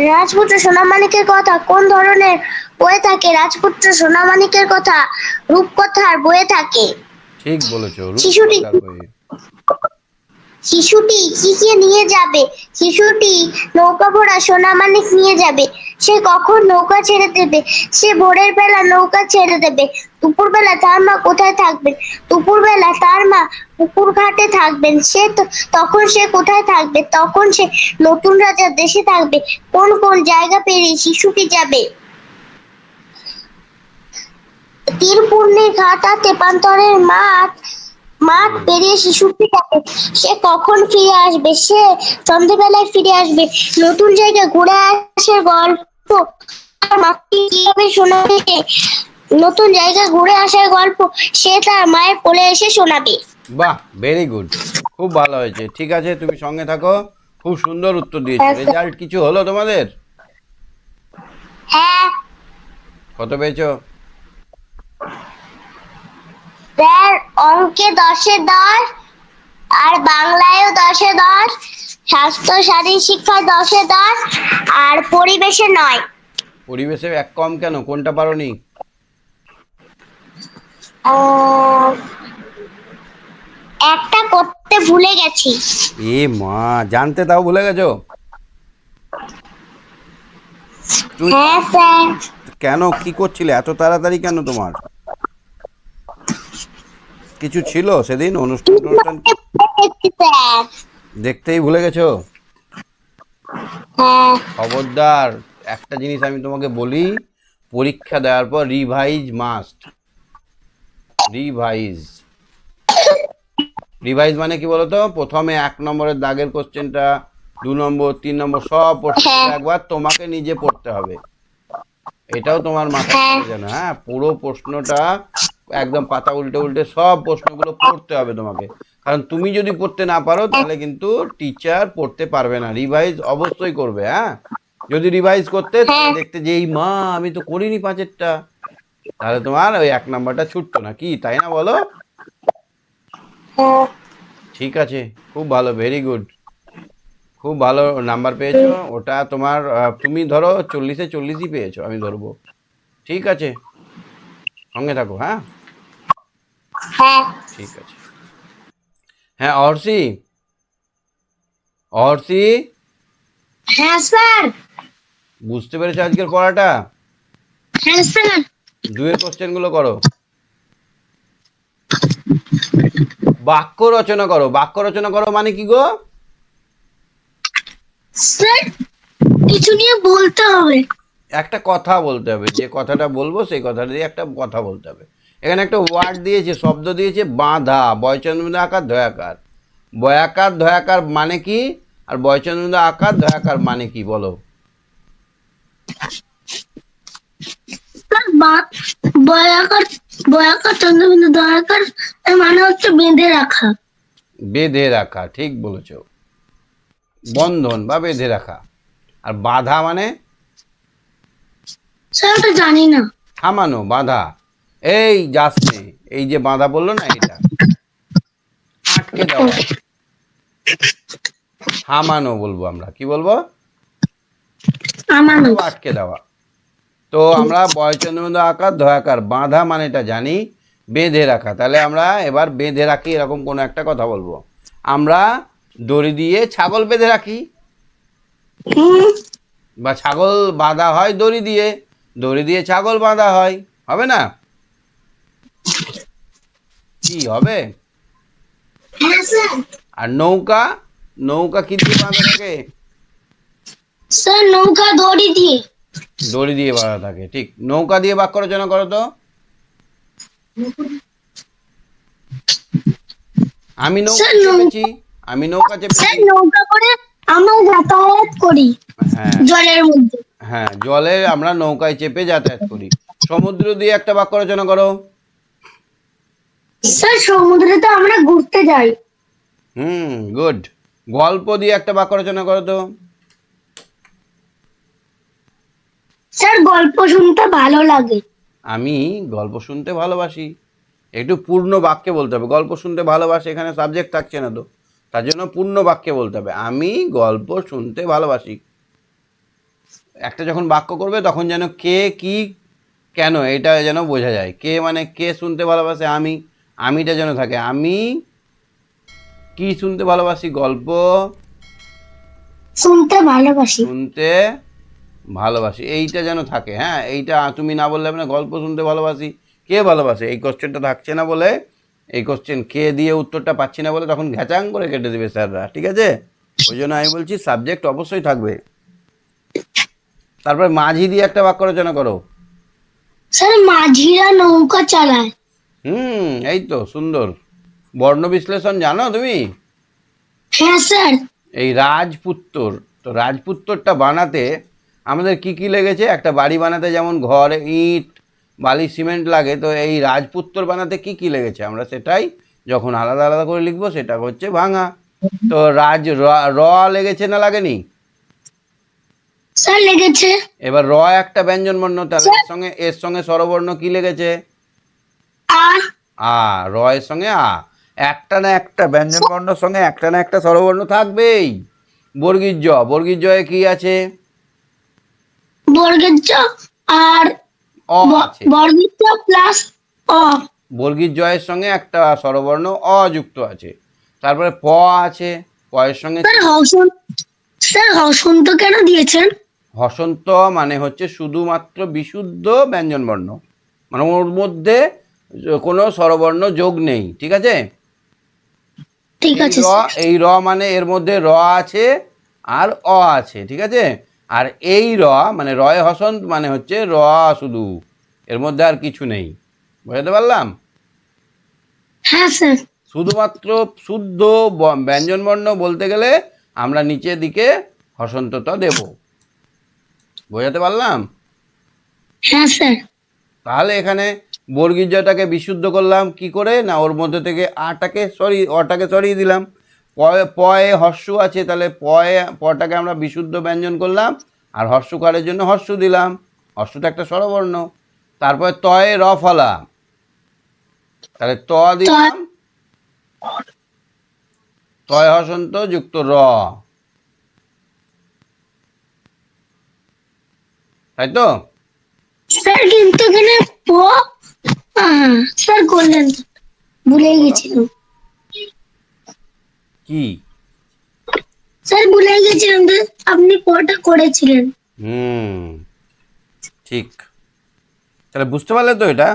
রাজপুত্র সোনামানিকের কথা কোন ধরনের বইয়ে থাকে? রাজপুত্র সোনামানিকের কথা রূপকথার বইয়ে থাকে। ঠিক বলেছো, শিশুটি রূপকথার বইয়ে। শিশুটি কি কি নিয়ে যাবে? শিশুটি নৌকা ভরা সোনামানিক নিয়ে যাবে। সে কখন নৌকা ছেড়ে দেবে? সে ভোরের বেলা নৌকা ছেড়ে দেবে। দুপুরবেলা তার মা কোথায় থাকবেন? দুপুরবেলা তার মা পুকুর ঘাটে থাকবেন। তখন সে কোথায় থাকবে? তখন সে নতুন রাজার দেশে থাকবে। কোন কোন জায়গা পেরিয়ে শিশুটি যাবে? তীরপূর্ণির ঘাট আর তেপান্তরের মাঠ মাঠ পেরিয়ে শিশুটি যাবে। সে কখন ফিরে আসবে? সে সন্ধ্যেবেলায় ফিরে আসবে। নতুন জায়গা ঘুরে আসার গল্প তার মাকে কিভাবে শোনাবে? নতুন জায়গা ঘুরে আসার গল্প সে তার মায়ের কোলে এসে শোনাবে। বাহ, ভেরি গুড, খুব ভালো হয়েছে। ঠিক আছে, তুমি সঙ্গে থাকো। খুব সুন্দর উত্তর দিয়েছো। রেজাল্ট কিছু হলো তোমাদের? হ্যাঁ কত পেয়েছো? স্যার, অঙ্কে 10-এ 10 আর বাংলায়ও 10-এ 10, স্বাস্থ্য শারীরিক শিক্ষায় 10-এ 10 আর পরিবেশে 9। পরিবেশে এক কম কেন? কোনটা পারোনি? একটা করতে ভুলে গেছি। এ মা, জানতে তাও ভুলে গেছো? তুই হ্যাঁ স্যার। কেন, কি করছিলে এত তাড়াতাড়ি কেন তোমার? কিছু ছিল সেদিন অনুষ্ঠান টনুষ্ঠান? স্যার। দেখতেই ভুলে গেছো? হ্যাঁ খবরদার, একটা জিনিস আমি তোমাকে বলি, পরীক্ষা দেওয়ার পর রিভাইজ মাস্ট। রিভাইজ রিভাইজ মানে কি বলতো? প্রথমে 1 নম্বরের দাগের কোশ্চেনটা, 2 নম্বর, 3 নম্বর সব প্রশ্ন একবার তোমাকে নিজে পড়তে হবে। এটাও তোমার মাথায় থাকে যেন, হ্যাঁ, পুরো প্রশ্নটা একদম পাতা উল্টে উল্টে সব প্রশ্নগুলো পড়তে হবে তোমাকে। কারণ তুমি যদি পড়তে না পারো তাহলে কিন্তু টিচার পড়তে পারবে না। রিভাইজ অবশ্যই করবে, হ্যাঁ। যদি রিভাইজ করতে তাহলে দেখতে যে এই মা আমি তো করিনি 5-এরটা, তাহলে তোমার ওই 1 নম্বরটা ছুটতো না, কি তাই না বলো? ঠিক আছে, খুব ভালো, ভেরি গুড, খুব ভালো নাম্বার পেয়েছো। ওটা তোমার তুমি ধরো 40-এ 40ই পেয়েছো, আমি ধরবো। ঠিক আছে, সঙ্গে থাকো, হ্যাঁ। হ্যাঁ ঠিক আছে। হ্যাঁ, অর্ষি, অর্ষি, হ্যাঁ স্যার। বুঝতে পেরেছো আজকের পড়াটা? হ্যাঁ স্যার। 2-এর কোশ্চেনগুলো করো। বাক্য রচনা করো। বাক্য রচনা করো মানে কি গো? স্যার, কিছু নিয়ে বলতে হবে। একটা কথা বলতে হবে, যে কথাটা বলবো সেই কথাটা দিয়ে একটা কথা বলতে হবে। এখানে একটা ওয়ার্ড দিয়েছে, শব্দ দিয়েছে বাঁধা, বয়চন্দ্র আকার ধয়াকার। বয়াকার ধয়াকার মানে কি? আর বয়চন্দ্র আকার ধয়াকার মানে কি বলো? স্যার, বয়াকার বয়াকার চন্দ্রবিন্দু দয়াকার এর মানে হচ্ছে বেঁধে রাখা। বেঁধে রাখা, ঠিক বলেছো, বন্ধন বা বেঁধে রাখা। আর বাধা মানে? স্যার, ওটা জানি না। থামানো, বাধা। এই যাস নে, এই যে বাধা বললো না, এটা আটকে দেওয়া। থামানো বলবো আমরা, কি বলবো? আমানো। আটকে দেওয়া। তো আমরা বয়চন্দ্র আকার ধয়াকার, বাঁধা মানেটা জানি, বেঁধে রাখা। তাহলে আমরা এবার বেঁধে রাখি এরকম কোনো একটা কথা বলবো। আমরা দড়ি দিয়ে ছাগল বেঁধে রাখি, বা ছাগল বাঁধা হয় দড়ি দিয়ে, দড়ি দিয়ে ছাগল বাঁধা হয়, হবে না? কি হবে? হ্যাঁ স্যার। আর নৌকা, নৌকা কি দিয়ে বাঁধা থাকে? স্যার, নৌকা দড়ি দিয়ে। দড়ি দিয়ে বাঁধা থাকে, ঠিক। নৌকা দিয়ে বাক্য রচনা করো তো। আমি নৌকা স্যার, চেপেছি, আমি নৌকা স্যার, চেপেছি। নৌকা করে আমরা যাতায়াত করি হ্যাঁ, জলের মধ্যে। হ্যাঁ, জলে আমরা নৌকায় চেপে যাতায়াত করি। সমুদ্র দিয়ে একটা বাক্য রচনা করো। স্যার, সমুদ্রে তো আমরা ঘুরতে যাই। গুড। গল্প দিয়ে একটা বাক্য রচনা করো তো। স্যার গল্প শুনতে ভালো লাগে। আমি গল্প শুনতে ভালোবাসি। একটু পূর্ণ বাক্যে বলতে হবে, গল্প শুনতে ভালোবাসি এখানে সাবজেক্ট থাকছে না তো, তার জন্য পূর্ণ বাক্যে বলতে হবে আমি গল্প শুনতে ভালোবাসি। একটা যখন বাক্য করবে তখন যেন কে কি কেন এটা যেন বোঝা যায়। কে মানে কে শুনতে ভালোবাসে, আমিটা যেন থাকে। আমি কি শুনতে ভালোবাসি? গল্প শুনতে ভালোবাসি। শুনতে ভালোবাসি, এইটা যেন থাকে। হ্যাঁ, এইটা তুমি না বললে হবে না। গল্প শুনতে ভালোবাসি, কে ভালোবাসে, এই কোশ্চেনটা থাকছে না বলে, এই কোশ্চেন কে দিয়ে উত্তরটা পাচ্ছি না বলে তখন ঘ্যাচাং করে কেটে দেবে স্যাররা, ঠিক আছে? ওই জন্য আমি বলছি সাবজেক্ট অবশ্যই থাকবে। তারপরে মাঝি দিয়ে একটা বাক্য রচনা করো। স্যার মাঝিরা নৌকা চালায়। এই তো সুন্দর। বর্ণ বিশ্লেষণ জানো তুমি? হ্যাঁ স্যার। এই রাজপুত্তর, তো রাজপুত্তরটা বানাতে আমাদের কি কি লেগেছে? একটা বাড়ি বানাতে যেমন ঘর, ইট, বালি, সিমেন্ট লাগে, তো এই রাজপুত্তর বানাতে কি কি লেগেছে আমরা সেটাই যখন আলাদা আলাদা করে লিখবো সেটা হচ্ছে ভাঙা। তো র লেগেছে না লাগেনি? স্যার লেগেছে। এবার র একটা ব্যঞ্জন বর্ণ, তাহলে এর সঙ্গে স্বরবর্ণ কি লেগেছে? আ। আ। র এর সঙ্গে আ, একটা না একটা ব্যঞ্জন বর্ণের সঙ্গে একটা না একটা স্বরবর্ণ থাকবেই। বর্গীর জ, বর্গীর জয়ে কি আছে? বর্গের জ আর অ আছে। বর্গের জ প্লাস অ। বর্গীর জয়ের সঙ্গে একটা স্বরবর্ণ অ যুক্ত আছে। তারপরে প আছে, প এর সঙ্গে স্যার হসন্ত কেন দিয়েছেন? হসন্ত মানে হচ্ছে শুধুমাত্র বিশুদ্ধ ব্যঞ্জন বর্ণ, মানে ওর মধ্যে কোনো স্বরবর্ণ যোগ নেই, ঠিক আছে? ঠিক আছে এই র মানে এর মধ্যে র আছে আর অ আছে, ঠিক আছে? আর এই র মানে রয় হসন্ত মানে হচ্ছে র শুধু, এর মধ্যে আর কিছু নেই। বুঝতে পারলাম? হ্যাঁ স্যার। শুধুমাত্র শুদ্ধ ব্যঞ্জনবর্ণ বলতে গেলে আমরা নিচের দিকে হসন্তটা দেব। বোঝাতে পারলাম? হ্যাঁ স্যার। তাহলে এখানে বর্গীর্যটাকে বিশুদ্ধ করলাম কি করে? না, ওর মধ্যে থেকে অটাকে সরিয়ে দিলাম। পয়ে হর্ষু আছে, তাহলে পটাকে আমরা বিশুদ্ধ ব্যঞ্জন করলাম, আর হর্ষকারের জন্য হর্ষু দিলাম। হর্ষটা একটা স্বরবর্ণ। তারপরে তয়ে র ফলা, তাহলে ত দিলাম, তয় হসন্ত যুক্ত র, তাই তো? স্যার কিন্তু এখানে স্যার করলেন তো, ভুলে গেছিলাম। কি? স্যার ভুলে গেছিলাম যে আপনি পটা করেছিলেন। ঠিক। তাহলে বুঝতে পারলে তো এটা?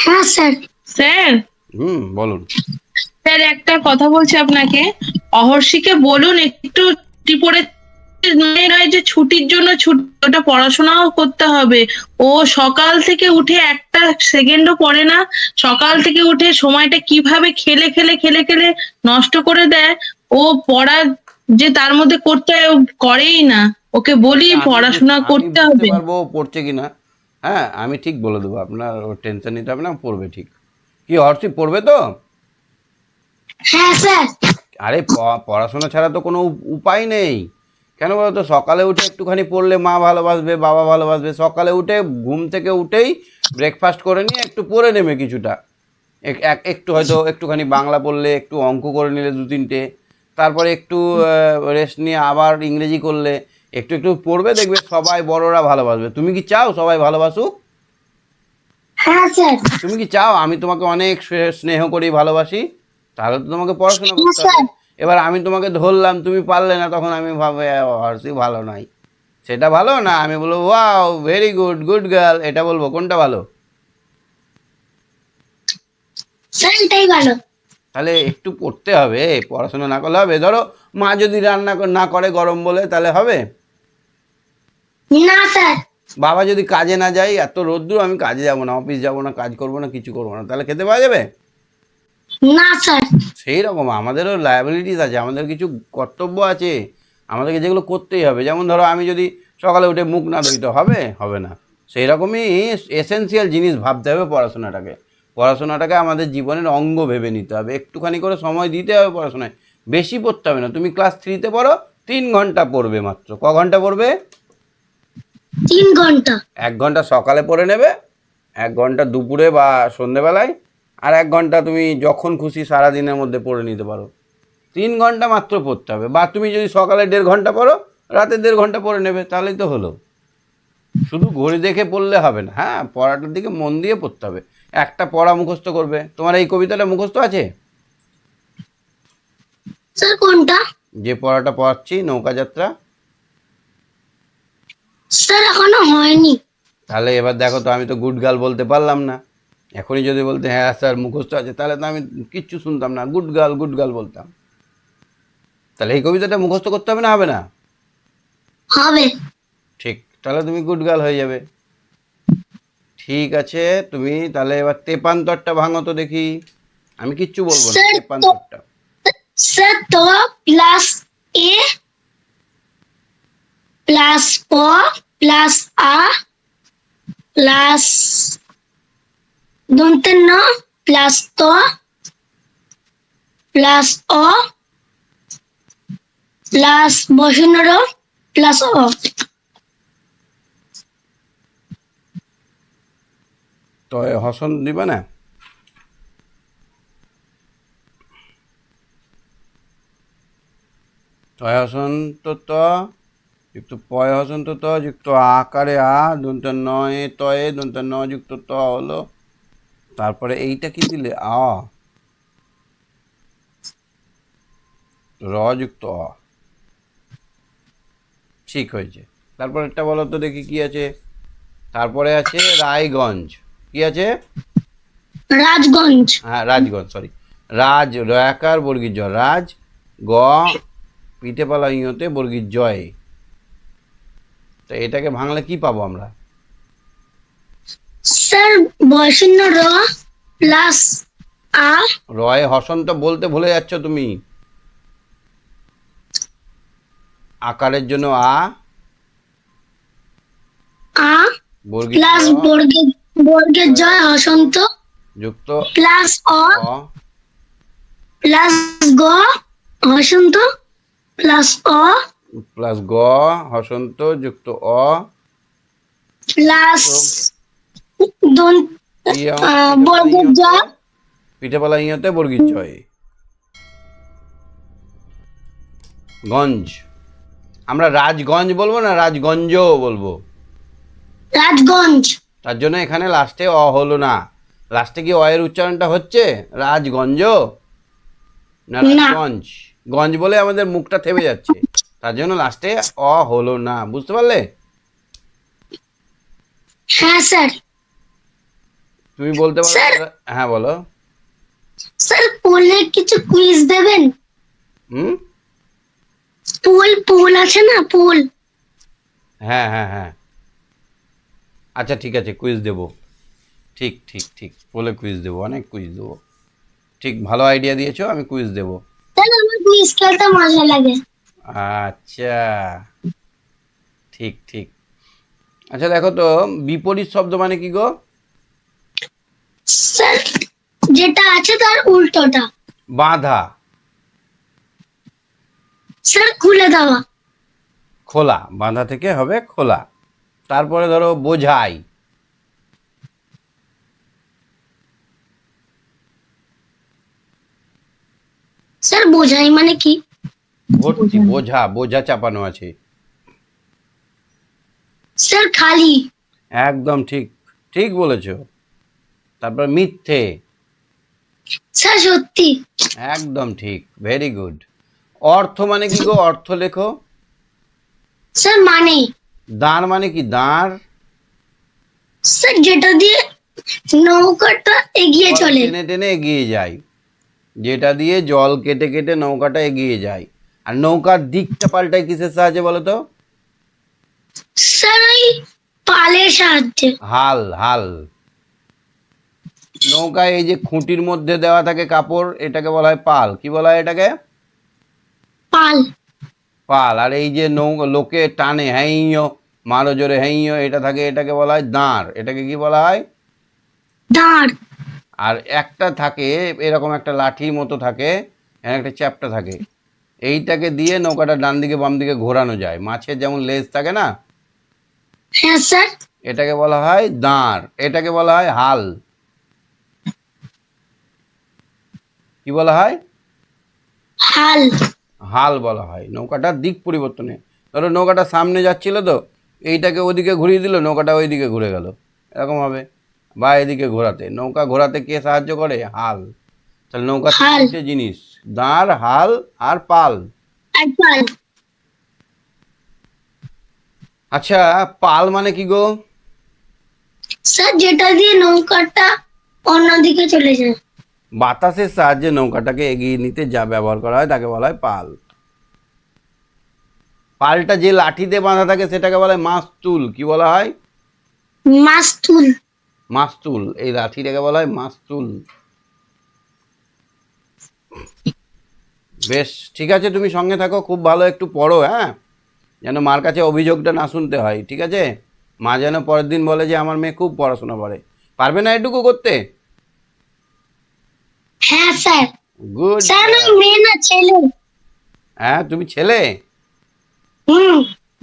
হ্যাঁ স্যার। স্যার, বলুন। স্যার একটা কথা বলছি আপনাকে। অহর্ষিকে বলুন একটু ছুটি পড়ে, নয় যে ছুটির জন্য ছুটি, ওটা পড়াশোনাও করতে হবে। ও সকাল থেকে উঠে একটা সেকেন্ডও পড়ে না। সকাল থেকে উঠে সময়টা কিভাবে খেলে খেলে খেলে খেলে নষ্ট করে দেয়। ও পড়া যে তার মধ্যে করতে হয়, ও করেই না। ওকে বলি পড়াশোনা করতে আমি বুঝতে হবে। পারবো ও পড়ছে কিনা। হ্যাঁ, আমি ঠিক বলে দেবো, আপনার টেনশন নিতে হবে না, পড়বে ঠিক। কি হর্ষি পড়বে তো? হ্যাঁ স্যার। আরে পড়াশোনা ছাড়া তো কোনো উপায় নেই। কেন বলো তো? সকালে উঠে একটুখানি পড়লে মা ভালোবাসবে, বাবা ভালোবাসবে। সকালে উঠে ঘুম থেকে উঠেই ব্রেকফাস্ট করে নিয়ে একটু পড়ে নেবে কিছুটা, একটু হয়তো একটুখানি বাংলা পড়লে, একটু অঙ্ক করে নিলে দু তিনটে, তারপরে একটু রেস্ট নিয়ে আবার ইংরেজি করলে, একটু একটু পড়বে, দেখবে সবাই বড়রা ভালোবাসবে। তুমি কি চাও সবাই ভালোবাসুক? হ্যাঁ স্যার। তুমি কি চাও আমি তোমাকে অনেক স্নেহ করি, ভালোবাসি? তাহলে তো তোমাকে পড়াশোনা করতে হবে। এবার আমি তোমাকে ধরলাম, তুমি পারলে না, তখন আমি ভাববো হর্ষি ভালো নাই। সেটা ভালো না? আমি বলবো wow very good, good girl, এটা বলবো। কোনটা ভালো? স্যার এটাই ভালো। তাহলে একটু পড়তে হবে, পড়াশোনা না করলে হবে? ধরো মা যদি রান্না না করে গরম বলে, তাহলে হবে? না স্যার। বাবা যদি কাজে না যায়, এত রোদ্দুর, আমি কাজে যাব না, অফিস যাব না, কাজ করব না, কিছু করবো না, তাহলে খেতে পাওয়া যাবে? না স্যার। সেই রকম আমাদেরও লায়াবিলিটিস আছে, আমাদের কিছু কর্তব্য আছে, আমাদেরকে যেগুলো করতেই হবে। যেমন ধরো আমি যদি সকালে উঠে মুখ না ধুই তো হবে? হবে না। সেই রকমই এসেন্সিয়াল জিনিস ভাবতে হবে পড়াশোনাটাকে আমাদের জীবনের অঙ্গ ভেবে নিতে হবে। একটুখানি করে সময় দিতে হবে পড়াশোনায়, বেশি পড়তে হবে না। তুমি ক্লাস 3-তে পড়ো, 3 ঘন্টা পড়বে মাত্র। ক ঘন্টা পড়বে? 3 ঘন্টা। 1 ঘন্টা সকালে পড়ে নেবে, 1 ঘন্টা দুপুরে বা সন্ধেবেলায়, আর 1 ঘন্টা তুমি যখন খুশি সারাদিনের মধ্যে পড়ে নিতে পারো। 3 ঘন্টা মাত্র পড়তে হবে। বা তুমি যদি সকালে 1.5 ঘন্টা পড়ো, রাতে 1.5 ঘন্টা পড়ে নেবে, তাহলেই তো হলো। শুধু ঘড়ি দেখে পড়লে হবে না, হ্যাঁ পড়াটার দিকে মন দিয়ে পড়তে হবে। একটা পড়া মুখস্থ করবে। তোমার এই কবিতাটা মুখস্থ আছে? স্যার কোনটা? যে পড়াটা পড়াচ্ছি, নৌকা যাত্রা। স্যার এখনো হয়নি। তাহলে এবার দেখো তো, আমি তো গুড গার্ল বলতে পারলাম না। এখনই যদি বলতে হ্যাঁ স্যার মুখস্থ আছে, তাহলে তো আমি কিচ্ছু শুনতাম না, গুড গার্ল বলতাম। তাহলে এই কবিতাটা মুখস্থ করতে হবে না, হবে না? হবে। ঠিক, তাহলে তুমি গুড গার্ল হয়ে যাবে। ঠিক আছে, তুমি তাহলে এবার তেপান্তরটা ভাঙো তো দেখি। আমি কিচ্ছু বলবো না, স্যার তেপান্তরটা। স্যার তো প্লাস এ প্লাস প প্লাস আ প্লাস দন্তের ন প্লাস ত প্লাস অ প্লাস বসনের র প্লাস অ। তো হসন দিবা না? তয় হসন্ত ত যুক্ত পয় হসন্ত ত যুক্ত আকারে আ, দন্ত নয়ে তয়ে দন্ত ন যুক্ত ত হলো। তারপরে এইটা কি দিলে? আ, র যুক্ত অ। ঠিক হয়েছে। তারপর একটা বলো তো দেখি কি আছে। তারপরে আছে রায়গঞ্জ। কি আছে? রাজগঞ্জ। হ্যাঁ রাজগঞ্জ, সরি। রাজ, রয়াকার বর্গীর জ, রাজ। গ, পিঠেপালা ইঁতে বর্গীর জয়। তো এটাকে ভাঙলে কি পাবো আমরা? স্যার বসনের র প্লাস আ রয়ে হসন্ত বলতে ভুলে যাচ্ছ তুমি। আকারের জন্য আ, আ বর্গীর প্লাস জ বর্গের জয় হসন্ত যুক্ত প্লাস অ অ, প্লাস গ হসন্ত প্লাস অ প্লাস গ হসন্ত যুক্ত অ প্লাস বর্গের জয় পিঠেপালা ইঁতে বর্গীর জয়। গঞ্জ। আমরা রাজগঞ্জ বলবো না রাজগঞ্জ বলবো? রাজগঞ্জ। তার জন্য এখানে লাস্টে অ হলো না। লাস্টে কি অ এর উচ্চারণটা হচ্ছে রাজগঞ্জ না না। রাজগঞ্জ? গঞ্জ বলে আমাদের মুখটা থেমে যাচ্ছে, তার জন্য লাস্টে অ হলো না। বুঝতে পারলে? হ্যাঁ স্যার। তুমি বলতে পারো স্যার। না? হ্যাঁ বলো। স্যার পুলে কিছু কুইজ দেবেন? হুম, পুল আছে না পুল? হ্যাঁ হ্যাঁ হ্যাঁ, আচ্ছা ঠিক আছে, কুইজ দেবো। ঠিক ঠিক ঠিক, বলে কুইজ দেবো, অনেক কুইজ দেবো। ঠিক, ভালো আইডিয়া দিয়েছো, আমি কুইজ দেবো। স্যার আমার কুইজ খেলতে মজা লাগে। আচ্ছা, ঠিক ঠিক। আচ্ছা দেখো তো, বিপরীত শব্দ মানে কি গো? স্যার যেটা আছে তার উল্টোটা। বাঁধা। স্যার খুলে দেওয়া। খোলা, বাঁধা থেকে হবে খোলা। তারপরে ধরো বোঝাই। স্যার বোঝাই মানে কি? ভর্তি, বোঝা, বোঝা চাপানো আছে। স্যার খালি। একদম ঠিক, ঠিক বলেছো। তারপর মিথ্যে। স্যার সত্যি। একদম ঠিক, ভেরি গুড। অর্থ মানে কি গো? অর্থ লেখো। স্যার মানে। দাঁড় মানে কি? দাঁড়। স্যার যেটা দিয়ে নৌকাটা এগিয়ে জল চলে। টেনে টেনে এগিয়ে যায়, যেটা দিয়ে জল কেটে কেটে নৌকাটা এগিয়ে যায়। আর নৌকার দিকটা পাল্টায় কিসের সাহায্যে বলো তো? স্যার ওই পালের সাহায্যে। হাল, হাল। নৌকায় এই যে খুঁটির মধ্যে দেওয়া থাকে কাপড়, এটাকে বলা হয় পাল। কি বলা হয় এটাকে? পাল। পাল। আর এই যে লোকে টানে, হ্যাঁইয়ো মারো জোরে হ্যাঁইয়ো, এটা থাকে, এটাকে বলা হয় দাঁড়। এটাকে কি বলা হয়? দাঁড়। আর একটা থাকে এরকম একটা লাঠির মতো থাকে, এখানে একটা চ্যাপ্টা থাকে, এইটাকে দিয়ে নৌকাটা ডান দিকে বাম দিকে ঘোরানো যায়। মাছের যেমন লেজ থাকে না, হ্যাঁ স্যার। এটাকে বলা হয় দাঁড়, এটাকে বলা হয় হাল। কি বলা হয়? হাল। হাল বলা হয়। নৌকাটার দিক পরিবর্তনে, ধরো নৌকাটা সামনে যাচ্ছিল, তো এইটাকে ওদিকে ঘুরিয়ে দিল, নৌকাটা ওইদিকে ঘুরে গেল, এরকম হবে। বা এদিকে ঘোরাতে, নৌকা ঘোরাতে কে সাহায্য করে? হাল। তাহলে নৌকার হাল। তিনটে জিনিস, দাঁড়, হাল আর পাল। আর পাল। আচ্ছা, পাল মানে কি গো? স্যার যেটা দিয়ে নৌকাটা অন্যদিকে চলে যায়। বাতাসের সাহায্যে নৌকাটাকে এগিয়ে নিতে যা ব্যবহার করা হয় তাকে বলা হয় পাল। পালটা যে লাঠিতে বাঁধা থাকে সেটাকে বলা হয় মাস্তুল। কি বলা হয়? মাস্তুল। মাস্তুল। এই লাঠিটাকে বলা হয় মাস্তুল। বেশ, ঠিক আছে, তুমি সঙ্গে থাকো, খুব ভালো, একটু পড়ো, হ্যাঁ, যেন মার কাছে অভিযোগটা না শুনতে হয়, ঠিক আছে? মা যেন পরের দিন বলে যে আমার মেয়ে খুব পড়াশোনা করে। পারবে না এটুকু করতে? হ্যাঁ স্যার। গুড। স্যার আমি মেয়ে না, ছেলে। হ্যাঁ, তুমি ছেলে? হুম।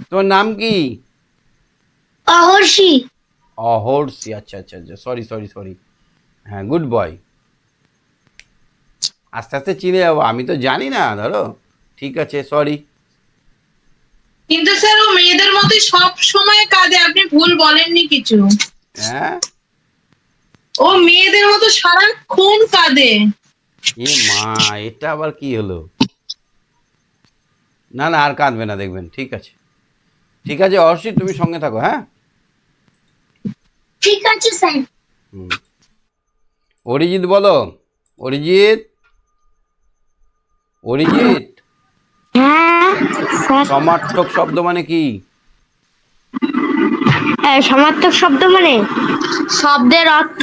তোমার নাম কি? অহর্ষি। অহর্ষি। আচ্ছা আচ্ছা আচ্ছা, সরি সরি সরি। হ্যাঁ, গুড বয়। আস্তে আস্তে চিনে যাবো, আমি তো জানি না, ধরো। ঠিক আছে, সরি। কিন্তু স্যার ও মেয়েদের মতোই সব সময় কাঁদে, আপনি ভুল বলেননি কিছু। হ্যাঁ। ও মেয়েদের মতো সারাক্ষণ কাঁদে। এ মা, এটা আবার কি হলো? না না, আর কাঁদবে না, দেখবেন। ঠিক আছে, ঠিক আছে অর্ষি, তুমি সঙ্গে থাকো, হ্যাঁ। ঠিক আছে স্যার। হুম। অরিজিৎ বলো। অরিজিৎ, অরিজিৎ। হ্যাঁ স্যার। সমার্থক শব্দ মানে কি? সমার্থক শব্দ মানে শব্দের অর্থ।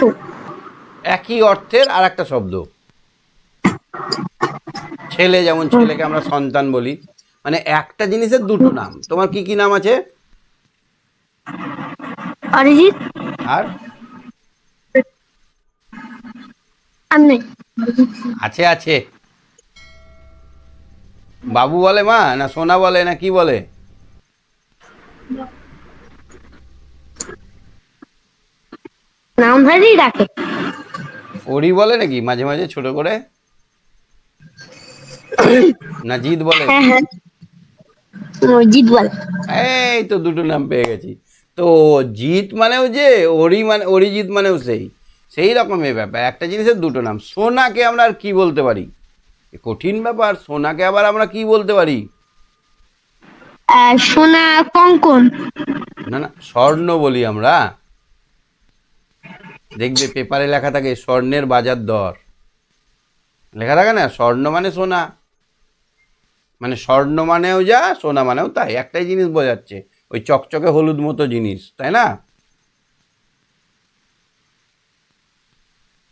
একই অর্থের আর একটা শব্দ। ছেলে, যেমন ছেলেকে আমরা সন্তান বলি, মানে একটা জিনিসের দুটো নাম। তোমার কি কি নাম আছে? অরিজিৎ। আর আমি আছে আছে। বাবু বলে মা, না সোনা বলে, না কি বলে? নাম ধরেই ডাকে। ওরি বলে নাকি মাঝে মাঝে ছোট করে? না জিৎ বলে? হ্যাঁ হ্যাঁ, অরিজিৎ বল। এই তো দুটো নাম পেয়ে গেছি। তো জিৎ মানেও যে, অরি মানে অরিজিৎ মানেও সেই সেই রকমের ব্যাপার। একটা জিনিসের দুটো নাম। সোনাকে আমরা আর কি বলতে পারি? এ কঠিন ব্যাপার। সোনাকে আবার আমরা কি বলতে পারি? সোনা কঙ্কন। না না, স্বর্ণ বলি আমরা। দেখবে পেপারে লেখা থাকে স্বর্ণের বাজার দর, লেখা থাকে না? স্বর্ণ মানে সোনা, মানে স্বর্ণ মানেও যা, সোনা মানেও তাই, একটাই জিনিস বোঝাচ্ছে, ওই চকচকে হলুদ মতো জিনিস, তাই না?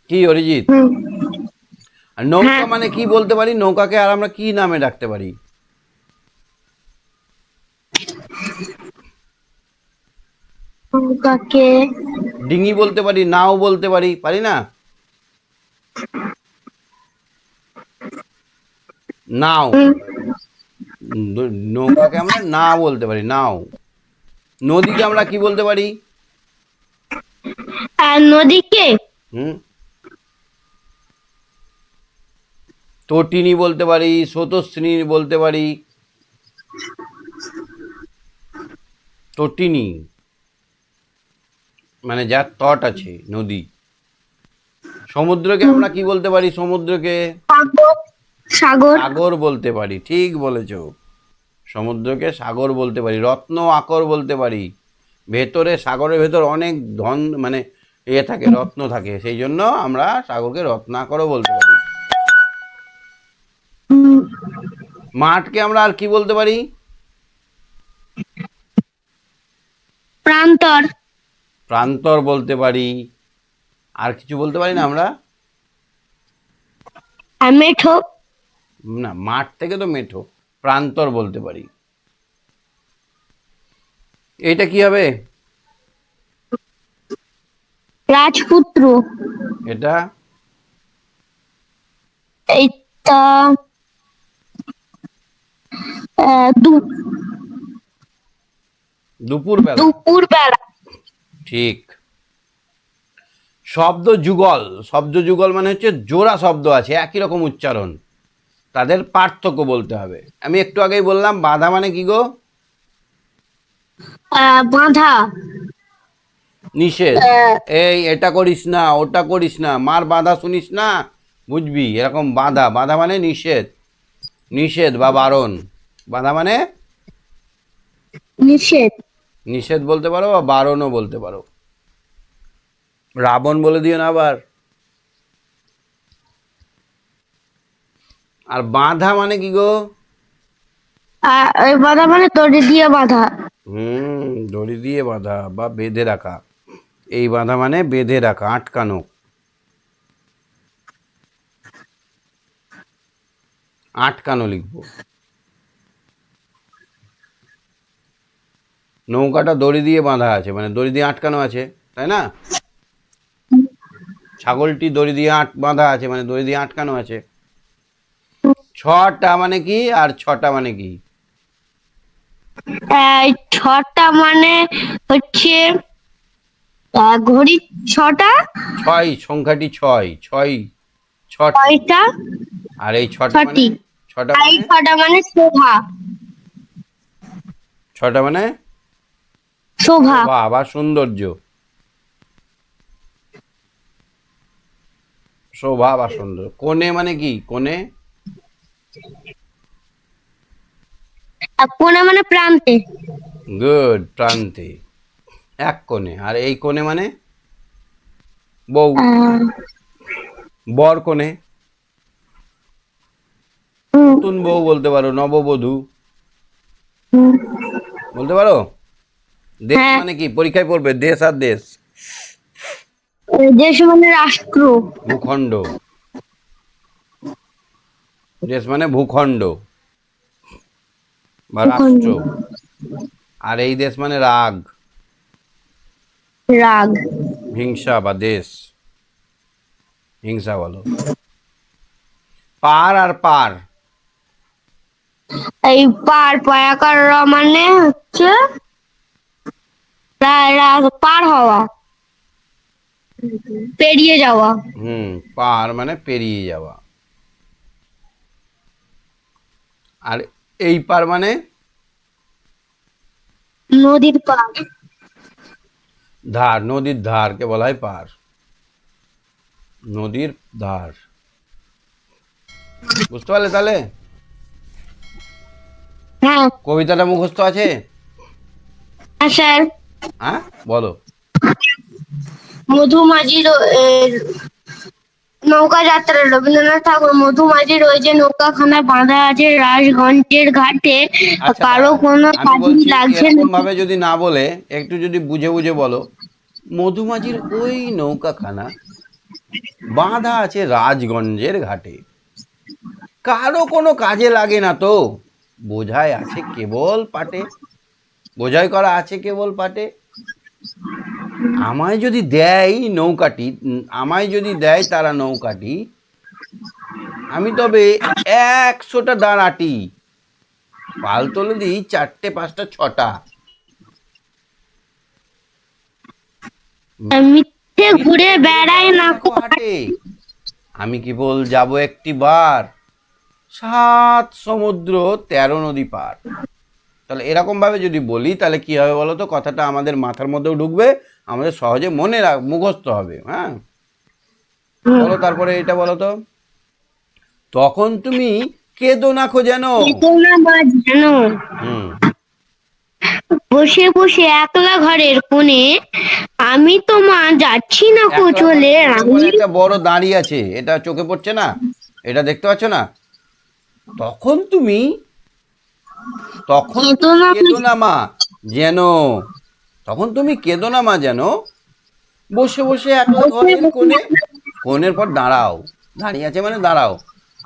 কি অরিজিৎ? হুম। আর নৌকা হ্যাঁ। মানে কি বলতে পারি? নৌকাকে আর আমরা কি নামে ডাকতে পারি? নৌকাকে ডিঙি বলতে পারি, নাও বলতে পারি, পারি না? নাও। নৌকাকে আমরা না বলতে পারি, নাও। নদীকে আমরা কি বলতে পারি? আর নদীকে হুম, তটিনী বলতে পারি, স্রোতস্বিনী বলতে পারি। তটিনী মানে যার তট আছে, নদী। সমুদ্রকে আমরা কি বলতে পারি? সমুদ্রকে সাগর। সাগর। সাগর বলতে পারি, ঠিক বলেছো। সমুদ্রকে সাগর বলতে পারি। রত্ন আকর বলতে পারি। ভেতরে, সাগরের ভেতর অনেক ধন, মানে থাকে, রত্ন থাকে, সেই জন্য আমরা সাগরকে রত্নাকরও বলতে পারি। মাঠকে আমরা আর কি বলতে পারি? প্রান্তর। প্রান্তর বলতে পারি। আর কিছু বলতে পারি না আমরা? মেঠো। না, মাঠ থেকে তো মেঠো, প্রান্তর বলতে পারি। এইটা কি হবে? রাজপুত্র। এটা এইটা দূত। দুপুরবেলা। দুপুরবেলা। ঠিক। শব্দ যুগল, শব্দ যুগল মানে হচ্ছে জোড়া শব্দ আছে একই রকম উচ্চারণ, তাদের পার্থক্য বলতে হবে। আমি একটু আগেই বললাম বাধা মানে কি গো? বাঁধা। নিষেধ। এই এটা করিস না, ওটা করিস না, মার বাধা শুনিস না, বুঝবি, এরকম বাধা। বাধা মানে নিষেধ, নিষেধ বা বারণ। বাধা মানে নিষেধ। নিষেধ বলতে পারো বা বারণও বলতে পারো। রাবণ বলে দিও না আবার। আর বাঁধা মানে কি গো? বাঁধা মানে দড়ি দিয়ে বাঁধা। দড়ি দিয়ে বাঁধা বা বেঁধে রাখা। এই বাঁধা মানে বেঁধে রাখা, আটকানো। আটকানো লিখবো। নৌকাটা দড়ি দিয়ে বাঁধা আছে মানে দড়ি দিয়ে আটকানো আছে, তাই না? ছাগলটি দড়ি দিয়ে বাঁধা আছে মানে দড়ি দিয়ে আটকানো আছে। ছটা মানে কি আর ছটা মানে কি? ছটা মানে হচ্ছে ঘড়ি ছটা। ছয়, সংখ্যাটি ছয়, ছয় ছটি। ছয়টা। আর এই ছটা মানে? ছটা এই মানে? ছটা মানে শোভা। ছটা মানে শোভা। শোভা বা সৌন্দর্য। শোভা বা সৌন্দর্য। কোণে মানে কি? কোণে? কোণে মানে প্রান্তে। গুড, প্রান্তে, এক কোণে। আর এই কোণে মানে বউ, বর কোণে। নতুন বউ বলতে পারো, নববধূ বলতে পারো। দেশ হ্যাঁ। মানে কি? পরীক্ষায় পড়বে দেশ আর দেশ। দেশ মানে রাষ্ট্র। ভূখণ্ড। দেশ মানে ভূখণ্ড বা রাষ্ট্র। আর এই দেশ মানে রাগ, রাগ। হিংসা বা দেশ, হিংসা বলো। পার আর পার। এই পার পায়াকার মানে হচ্ছে পার হওয়া, পেরিয়ে যাওয়া। পার মানে পেরিয়ে যাওয়া। আর এই পার মানে নদীর পার। ধার, নদীর ধারকে বলা হয় পার, নদীর ধার। বুঝতে পারলে তাহলে? হ্যাঁ কবিতাটা মুখস্থ আছে? স্যার। হ্যাঁ বলো। মধুমাঝির নৌকা যাত্রা, রবীন্দ্রনাথ ঠাকুর। মধুমাঝি রয়েছে নৌকাখানায় বাঁধা আছে রাজগঞ্জের ঘাটে, আচ্ছা কারো দাঁড়াও, কোনো আমি কাজে বলছি লাগছে না। এরকম ভাবে যদি না বলে একটু যদি বুঝে বুঝে বলো। মধুমাঝির ওই নৌকাখানা বাঁধা আছে রাজগঞ্জের ঘাটে, কারো কোনো কাজে লাগে না তো, বোঝাই আছে কেবল পাটে, বোঝাই করা আছে কেবল পাটে। আমায় যদি দেয় নৌকাটি, আমায় যদি দেয় তারা নৌকাটি, আমি তবে 100টা দাঁড়াটি, পাল তোলে দিই 4টে 5টা 6টা। মিথ্যে ঘুরে বেড়ায় না দেখো হাটে, আমি কেবল যাব একটি বার, 7 সমুদ্র 13 নদী পার। তাহলে এরকম ভাবে যদি বলি তাহলে কি হবে বলো তো? কথাটা আমাদের মাথার মধ্যেও ঢুকবে, আমাদের সহজে মনে মুখস্থ হবে। হ্যাঁ বলো তারপরে এটা বলো তো। তখন তুমি কেঁদো না খো যেন। যেন হুম বসে বসে একলা ঘরের কোণে, আমি তো মা যাচ্ছি না কো একলা চলে। ঘরের কোণে আমি বলে একটা বড় দাঁড়িয়ে আছে, এটা চোখে পড়ছে না? এটা দেখতে পাচ্ছ না? তখন তুমি, তখন কেঁদো তুমি না কেঁদো না মা যেন, তখন তুমি কেঁদো না মা যেন, বসে বসে একলা বসে ঘরের বসে কোণে। কোণের পর দাঁড়াও, দাঁড়িয়ে আছে মানে দাঁড়াও।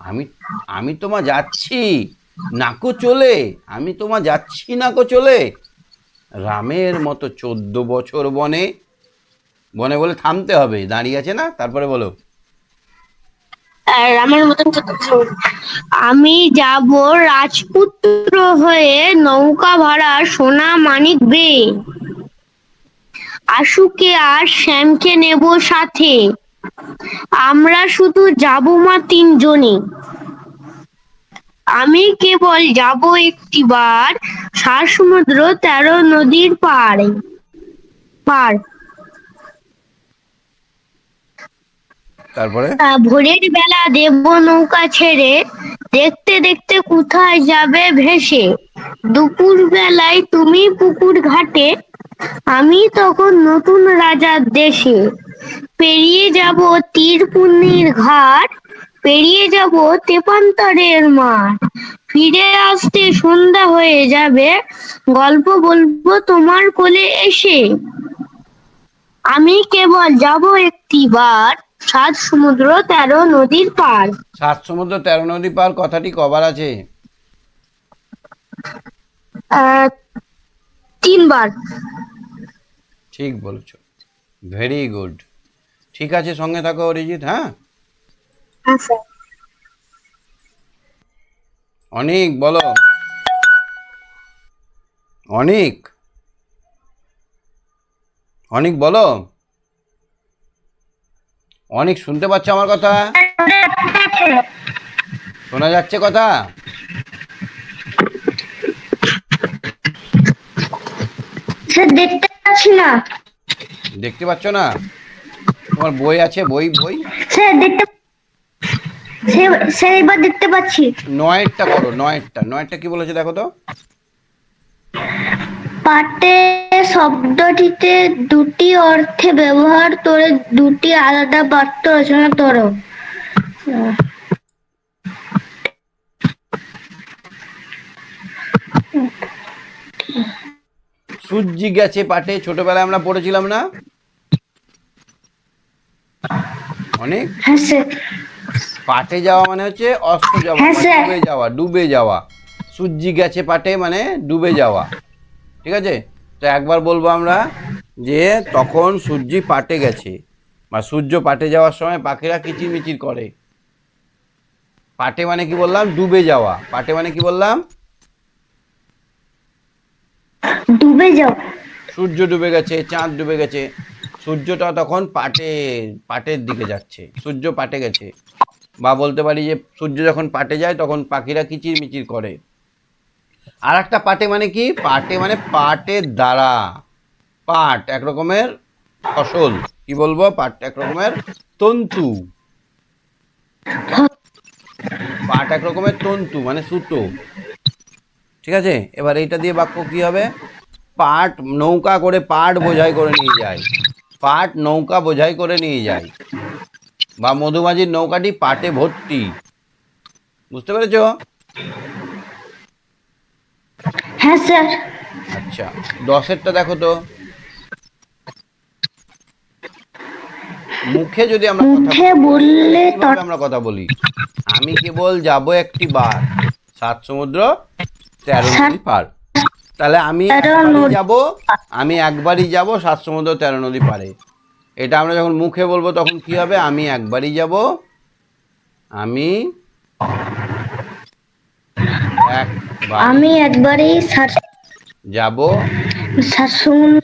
আমি আমি তোমা যাচ্ছি নাকো চলে, আমি তোমা যাচ্ছি নাকো চলে, রামের মতো 14 বছর বনে। বনে বলে থামতে হবে, দাঁড়িয়ে আছে না, তারপরে বলো। রামের মতন আমি যাব রাজপুত্র হয়ে নৌকা ভাড়া সোনা মানিক বে, আশুকে আর শ্যামকে নেব সাথে, আমরা শুধু যাব মা তিনজনে। আমি কেবল যাব একটিবার, 7 সমুদ্র 13 নদীর পার পার তারপরে ভোরের বেলা দেব নৌকা ছেড়ে, দেখতে দেখতে কোথায় যাবে ভেসে, দুপুর বেলায় তুমি পুকুর ঘাটে, আমি তখন নতুন রাজার দেশে, পেরিয়ে যাব তীরপুর্ণির ঘাট, পেরিয়ে যাব তেপান্তরের মাঠ, ফিরে আসতে সন্ধ্যা হয়ে যাবে, গল্প বলবো তোমার কোলে এসে, আমি কেবল যাব একটিবার, 7 সমুদ্র 13 নদীর পার। 7 সমুদ্র 13 নদী পার কথাটি কবার আছে? 3 বার। ঠিক বলেছ, ভেরি গুড। ঠিক আছে, সঙ্গে থাকো অরিজিৎ। হ্যাঁ, হ্যাঁ স্যার। অনেক বলো। অনেক অনেক বলো। অনেক শুনতে পাচ্ছ আমার কথা? শোনা যাচ্ছে কথা? স্যার দেখতে পাচ্ছি না। দেখতে পাচ্ছ না? তোমার বই আছে, বই বই স্যার স্যার এবার দেখতে পাচ্ছি। নয়েরটা করো, নয়েরটা কি বলেছে দেখো তো। পাটে শব্দটিতে দুটি অর্থে ব্যবহার করে দুটি আলাদা বাক্য রচনা করো। সূর্যি গেছে পাটে, ছোটবেলায় আমরা পড়েছিলাম না? অনেক হ্যাঁ স্যার। পাটে যাওয়া মানে হচ্ছে অস্ত যাওয়া, হ্যাঁ, মানে স্যার। ডুবে যাওয়া। সূর্যি গেছে পাটে মানে ডুবে যাওয়া। ঠিক আছে, তো একবার বলবো আমরা যে তখন সূর্যি পাটে গেছে, বা সূর্য পাটে যাওয়ার সময় পাখিরা কিচিরমিচির করে। পাটে মানে কি বললাম? ডুবে যাওয়া। পাটে মানে কি বললাম? ডুবে যাও। সূর্য ডুবে গেছে, চাঁদ ডুবে গেছে, সূর্যটা তখন পাটের দিকে যাচ্ছে, সূর্য পাটে গেছে। বা বলতে পারি যে সূর্য যখন পাটে যায় তখন পাখিরা কিচিরমিচির করে। আর একটা পাটে মানে কি? পাটে মানে পাটের দ্বারা। পাট এক রকমের ফসল, কি বলবো, পাট এক রকমের তন্তু। পাট এক রকমের তন্তু মানে সুতো। ঠিক আছে, এবার এইটা দিয়ে বাক্য কি হবে? পাট নৌকা করে পাট বোঝাই করে নিয়ে যায়, পাট নৌকা বোঝাই করে নিয়ে যায়, বা মধুমাঝির নৌকাটি পাটে ভর্তি। বুঝতে পেরেছো? হ্যাঁ স্যার। আচ্ছা, 10এরটা দেখো তো। মুখে যদি আমরা মুখে বললে কিভাবে আমরা কথা বলি? আমি কেবল যাব একটি বার, 7 সমুদ্র 13 নদী পার। তাহলে আমি একবারই যাব 7 সমুদ্র 13 নদী পারে। এটা আমরা যখন মুখে বলবো তখন কি হবে? আমি একবারই যাব, আমি একবারই যাব 7 সমুদ্র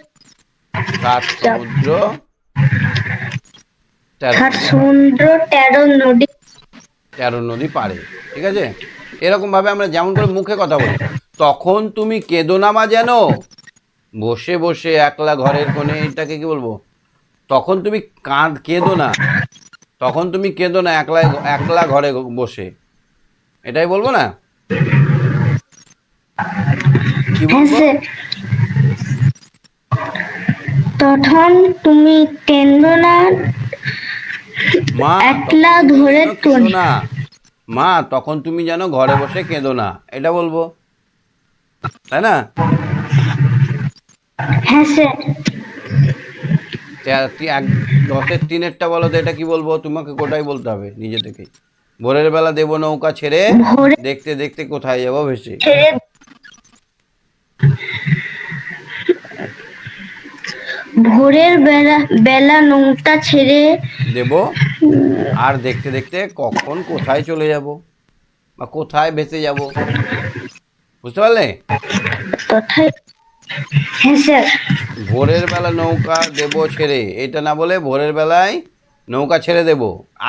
13 নদী পারে। ঠিক আছে, এরকম ভাবে আমরা যেমন করে মুখে কথা বলি, তখন তুমি কেঁদো না মা যেন বসে বসে একলা ঘরের কোণে, এটাকে কি বলবো? তখন তুমি কেঁদো না, তখন তুমি কেঁদো না একলা ঘরে বসে, এটাই বলবো না? কি বলবো? তখন তুমি কেঁদো না মা একলা ধরে কেঁদো না, মা তখন তুমি যেন ঘরে বসে কেঁদো না, এটা বলবো, তাই না? হ্যাঁ স্যার। 10-এর 3-এরটা বলো তো, এটা কি বলবো? তোমাকে কোটাই বলতে হবে নিজে থেকে। ভোরের বেলা দেব নৌকা ছেড়ে, দেখতে দেখতে কোথায় যাবো ভেসে। ভোরের বেলা নৌকা ছেড়ে দেব আর দেখতে দেখতে কখন কোথায় চলে যাব বা কোথায় ভেসে যাব, বুঝতে পারলে? কোথায়? হ্যাঁ স্যার। ভোরের বেলা নৌকা দেব ছেড়ে, এটা না বলে ভোরের বেলায় নৌকা ছেড়ে দেব,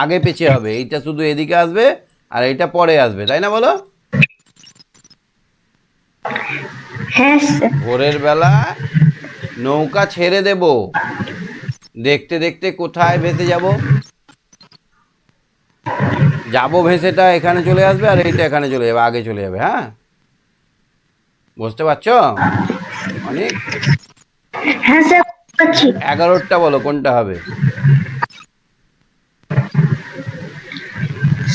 আগে পিছিয়ে হবে, এইটা শুধু এদিকে আসবে আর এইটা পরে আসবে, তাই না বলো? হ্যাঁ স্যার। ভোরের বেলা নৌকা ছেড়ে দেব, দেখতে দেখতে কোথায় ভেসে যাব, যাবো ভেসেটা এখানে চলে আসবে আর এইটা এখানে চলে যাবে, আগে চলে যাবে। হ্যাঁ, বুঝতে পারছো? অনেক। হ্যাঁ স্যার পাচ্ছি। 11টা বলো কোনটা হবে?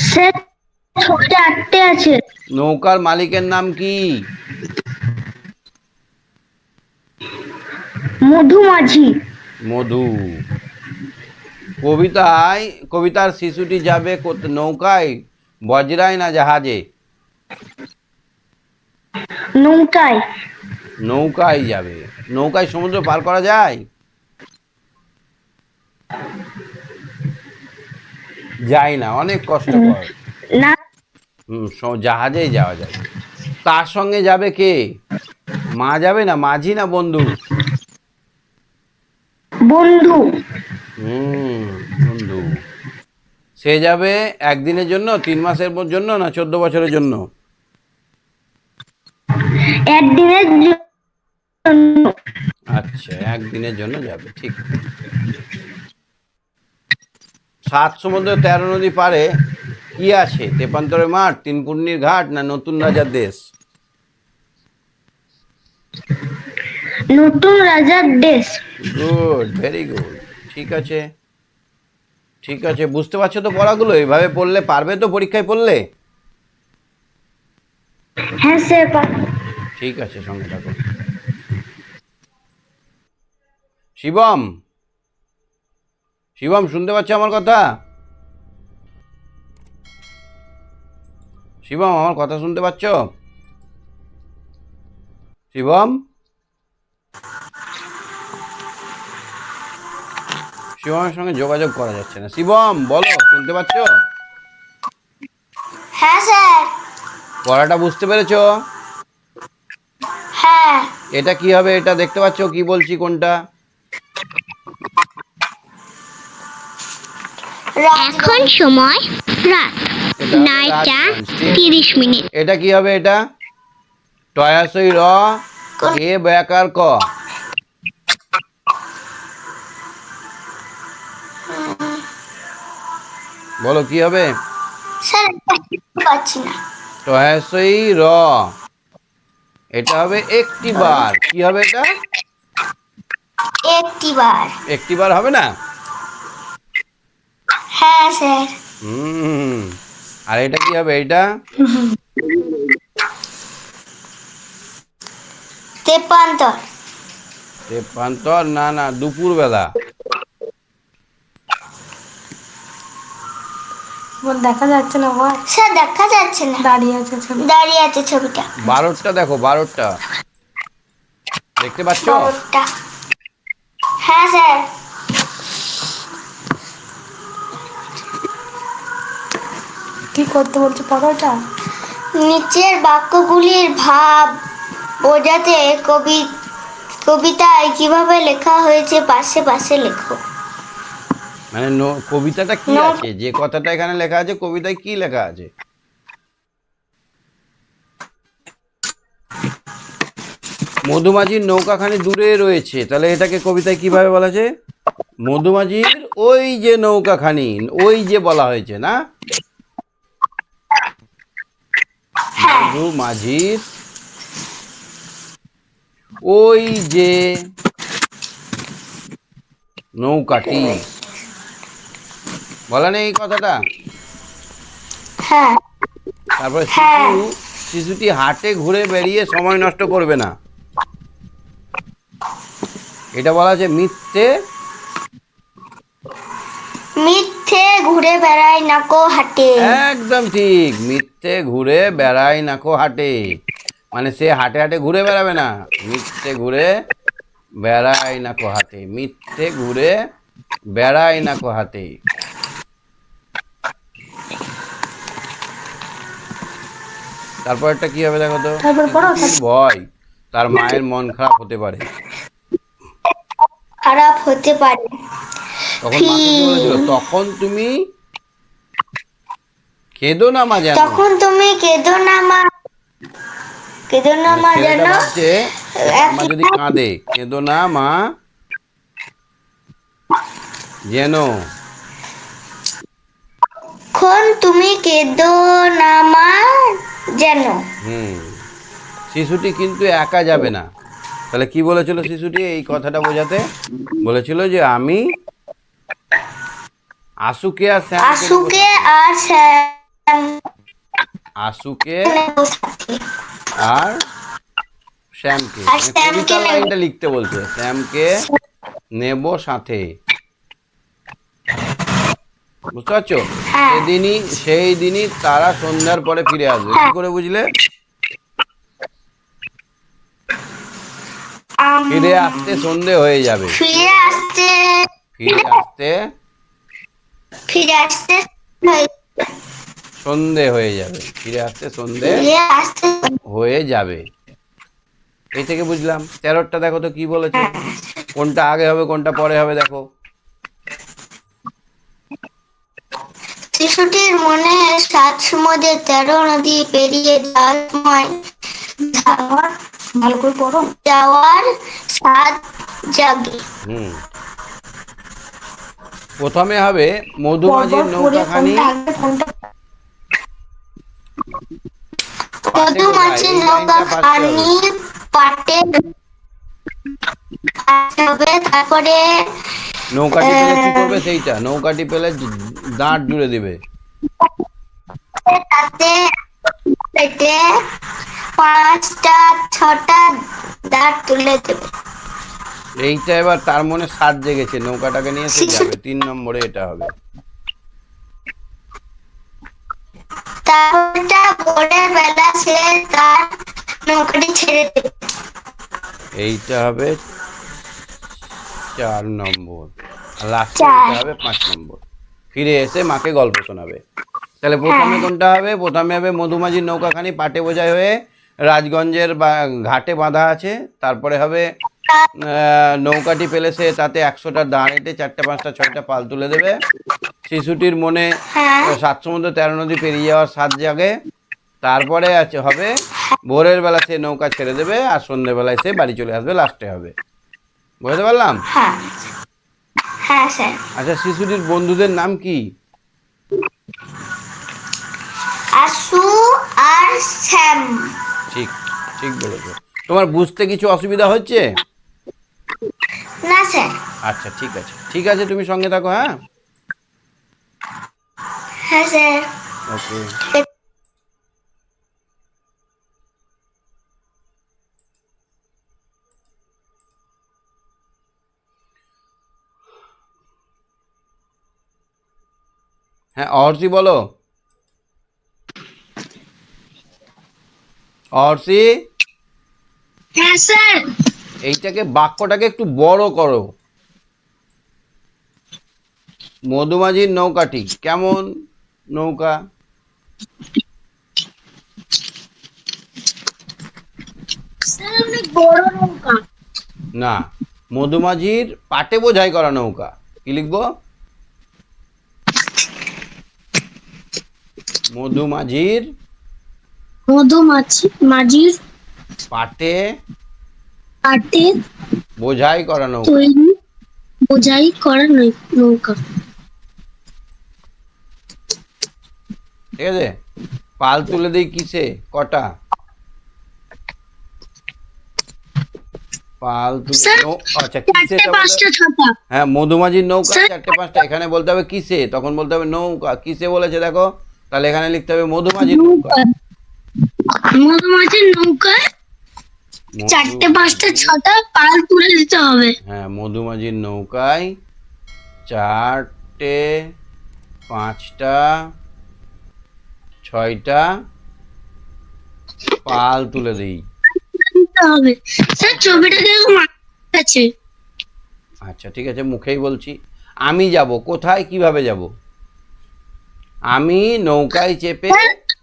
স্যার ছবিটা 8টে আছে। নৌকার মালিকের নাম কি? মধুমাঝি। মধু। কবিতার শিশুটি যাবে নৌকায়, বজরায় না জাহাজে? নৌকায়। নৌকায় যাবে। নৌকায় সমুদ্র পার করা যায়? যায় না, অনেক কষ্টকর। না। জাহাজেই যাওয়া যায়। তার সঙ্গে যাবে কে? মা যাবে না মাঝি না বন্ধু? বন্ধু। বন্ধু। সে যাবে একদিনের জন্য, 3 মাসের জন্য, না 14 বছরের জন্য? একদিনের জন্য। আচ্ছা, একদিনের জন্য যাবে, ঠিক। 7 সমুদ্র 13 নদী পারে কি আছে? তেপান্তরের মাঠ, 3 পূর্ণির ঘাট, না নতুন রাজার দেশ? নতুন রাজার দেশ। Good, very good. ঠিক আছে, ঠিক আছে, বুঝতে পারছো তো পড়াগুলো? এইভাবে পড়লে পারবে তো পরীক্ষায় পড়লে? হ্যাঁ স্যার। ঠিক আছে, সঙ্গে থাকো। শিবম, শিবম শুনতে পাচ্ছ আমার কথা? শিবম আমার কথা শুনতে পাচ্ছ? শিবম, শিবমের সঙ্গে যোগাযোগ করা যাচ্ছে না। শিবম বলো, শুনতে পাচ্ছ? হ্যাঁ স্যার। পড়াটা বুঝতে পেরেছো? হ্যাঁ। এটা কি হবে? এটা দেখতে পাচ্ছ কি বলছি কোনটা? এখন সময় রাত এটা 9টা রাজগঞ্জ, ঠিক। 30 মিনিট। এটা কি হবে? এটা টয়াসই র, এ ব্যাকার ক। বলো কি হবে? স্যার পাচ্ছি না। টয়াসই র, এটা হবে একটি বার। কি হবে এটা? একটি বার। একটি বার হবে না? হ্যাঁ স্যার। আর এটা কি হবে? এটা তেপান্তর। তেপান্তর, না না, দুপুর বেলা। দেখা যাচ্ছে না বল, স্যার দেখা যাচ্ছে না। দাঁড়িয়ে আছে ছবি। দাঁড়িয়ে আছে ছবিটা। 12টা দেখো, 12টা দেখতে পাচ্ছ? 12টা। হ্যাঁ স্যার। কি করতে বলছে পড়াটা? নিচের বাক্যগুলির ভাব বোঝাতে কবিতায় কিভাবে লেখা হয়েছে পাশে পাশে লেখো। মানে কবিতাটা কি আছে, যে কথাটা এখানে লেখা আছে, কবিতায় কি লেখা আছে? মধুমাঝির নৌকাখানি দূরে রয়েছে, তাহলে এটাকে কবিতায় কিভাবে বলা আছে? মধুমাঝির ওই যে নৌকাখানি, ওই যে বলা হয়েছে না? মধুমাঝির ওই যে নৌকাটি, বলা নেই এই কথাটা? হ্যাঁ। তারপরে হ্যাঁ। শিশুটি হাটে ঘুরে বেরিয়ে সময় নষ্ট করবে না, এটা বলা আছে মিথ্যে। মিথ্যে ঘুরে বেড়ায় নাকো হাটে। একদম ঠিক, মিথ্যে ঘুরে বেড়ায় নাকো হাটে, মানে সে হাটে হাটে ঘুরে বেড়াবে না, মিথ্যে ঘুরে বেড়ায় নাকো হাটে, মিথ্যে ঘুরে বেড়ায় নাকো হাটে। তারপরটা কি হবে দেখো তো? তারপর পড়ো। শিশুটির ভয়, তার মায়ের মন খারাপ হতে পারে। খারাপ হতে পারে। তখন মাকে কি বলেছিল? তখন তুমি কেঁদো না মা যেন। তখন তুমি কেঁদো না মা, কেঁদো না মানে মা ছেলেটা যেন। ভাবছে যে তার মা যদি কাঁদে, কেঁদো না মা যেন। তখন তুমি কেঁদো না মা যেন। হুম। শিশুটি কিন্তু একা যাবে না। তাহলে কি বলেছিল শিশুটি এই কথাটা বোঝাতে? বলেছিল যে আমি আশুকে আর শ্যামকে নেবো আশুকে সাথে। আর শ্যাম আশুকে নেবো সাথে। আর শ্যামকে, আর মানে শ্যামকে কবিতার নেবো। লাইনটা লিখতে বলছে, শ্যামকে নেব সাথে। বুঝতে পারছো? হ্যাঁ। সেই দিনই তারা সন্ধ্যার পরে ফিরে আসবে। কি করে বুঝলে? ফিরে আসতে সন্ধে হয়ে যাবে। ফিরে আসতে ফিরে আসতে ফিরে আসতে সন্ধে হয়ে যাবে। ফিরে আসতে সন্ধে ফিরে আসতে হয়ে যাবে। এই থেকে বুঝলাম। 13টা দেখো তো কি বলেছে, কোনটা আগে হবে কোনটা পরে হবে দেখো। শিশুটির মনে সাত সমুদ্রে 13 নদী পেরিয়ে যাওয়ার সময় ভালো করে পড়ো, যাওয়ার সাত জাগে। হুম। প্রথমে হবে মধুমাঝির নৌকাখানি পাটে বোঝায়। মধুমাছির এই লাইনটা ফার্স্টে হবে। নৌকাখানি পাটে হবে, তারপরে নৌকাটি পেলে কি করবে সেইটা? নৌকাটি পেলে দাঁড় জুড়ে দিবে। তাতে পেটে 5টা 6টা দাঁত তুলে দেবে। এইটা এবার তার মনে সাত জেগেছে, নৌকাটাকে নিয়ে সে যাবে। 3 নম্বরে এটা হবে। তারপরটা ভোরের বেলা সে তার নৌকাটি ছেড়ে দেবে। এইটা হবে 4 নম্বর। আর লাস্টে চার। এটা হবে 5 নম্বর। ফিরে এসে মাকে গল্প শোনাবে। তাহলে প্রথমে কোনটা হবে? প্রথমে হবে মধুমাঝির নৌকাখানি পাটে বোঝাই হয়ে রাজগঞ্জের ঘাটে বাঁধা আছে। তারপরে হবে নৌকাটি পেলে সে তাতে 100টা দাঁড় এঁটে 4টে 5টা 6টা পাল তুলে দেবে। শিশুটির মনে হ্যাঁ। 7 সমুদ্র 13 নদী পেরিয়ে যাওয়ার 7 জাগে। তারপরে আছে হবে ভোরের বেলা সে নৌকা ছেড়ে দেবে আর সন্ধ্যেবেলায় সে বাড়ি চলে আসবে। লাস্টে হবে। বুঝতে পারলাম? হ্যাঁ হ্যাঁ স্যার। আচ্ছা, শিশুটির বন্ধুদের নাম কি? আশু আর শ্যাম। ঠিক, ঠিক বলেছো। তোমার বুঝতে কিছু অসুবিধা হচ্ছে? না স্যার। আচ্ছা, ঠিক আছে, ঠিক আছে, তুমি সঙ্গে থাকো। হ্যাঁ, হ্যাঁ স্যার। ওকে। হ্যাঁ, অহর্ষি বলো। অহর্ষি, হ্যাঁ স্যার। এইটাকে বাক্যটাকে একটু বড় করো। মধুমাঝির নৌকাটি কেমন নৌকা? স্যার অনেক বড় নৌকা। না, মধুমাঝির পাটে বোঝাই করা নৌকা। কি লিখবো? মধুমাঝির মাঝির পাটে পাটে বোঝাই করা নৌকা। তৈরি বোঝাই করা নৌকা। ঠিক আছে। পাল তুলে দিই কিসে? কটা পাল তুলে? স্যার, আচ্ছা, কিসে? 4টে 5টা 6টা। হ্যাঁ, মধুমাঝির নৌকা স্যার, 4টে 5টা। এখানে বলতে হবে কিসে, তখন বলতে হবে নৌকা। কিসে বলেছে দেখো, তাহলে এখানে লিখতে হবে মধুমাঝির নৌকা। মধুমাছির নৌকায় 4টে 5টা 6টা পাল তুলে দিতে হবে। হ্যাঁ, মধুমাঝির নৌকায় 4টে 5টা 6টা পাল তুলে দিই। দিতে হবে। স্যার ছবিটা দেখো মাথায় আছে। আচ্ছা, ঠিক আছে, মুখেই বলছি। আমি যাব কোথায়, কিভাবে যাব? আমি নৌকায় চেপে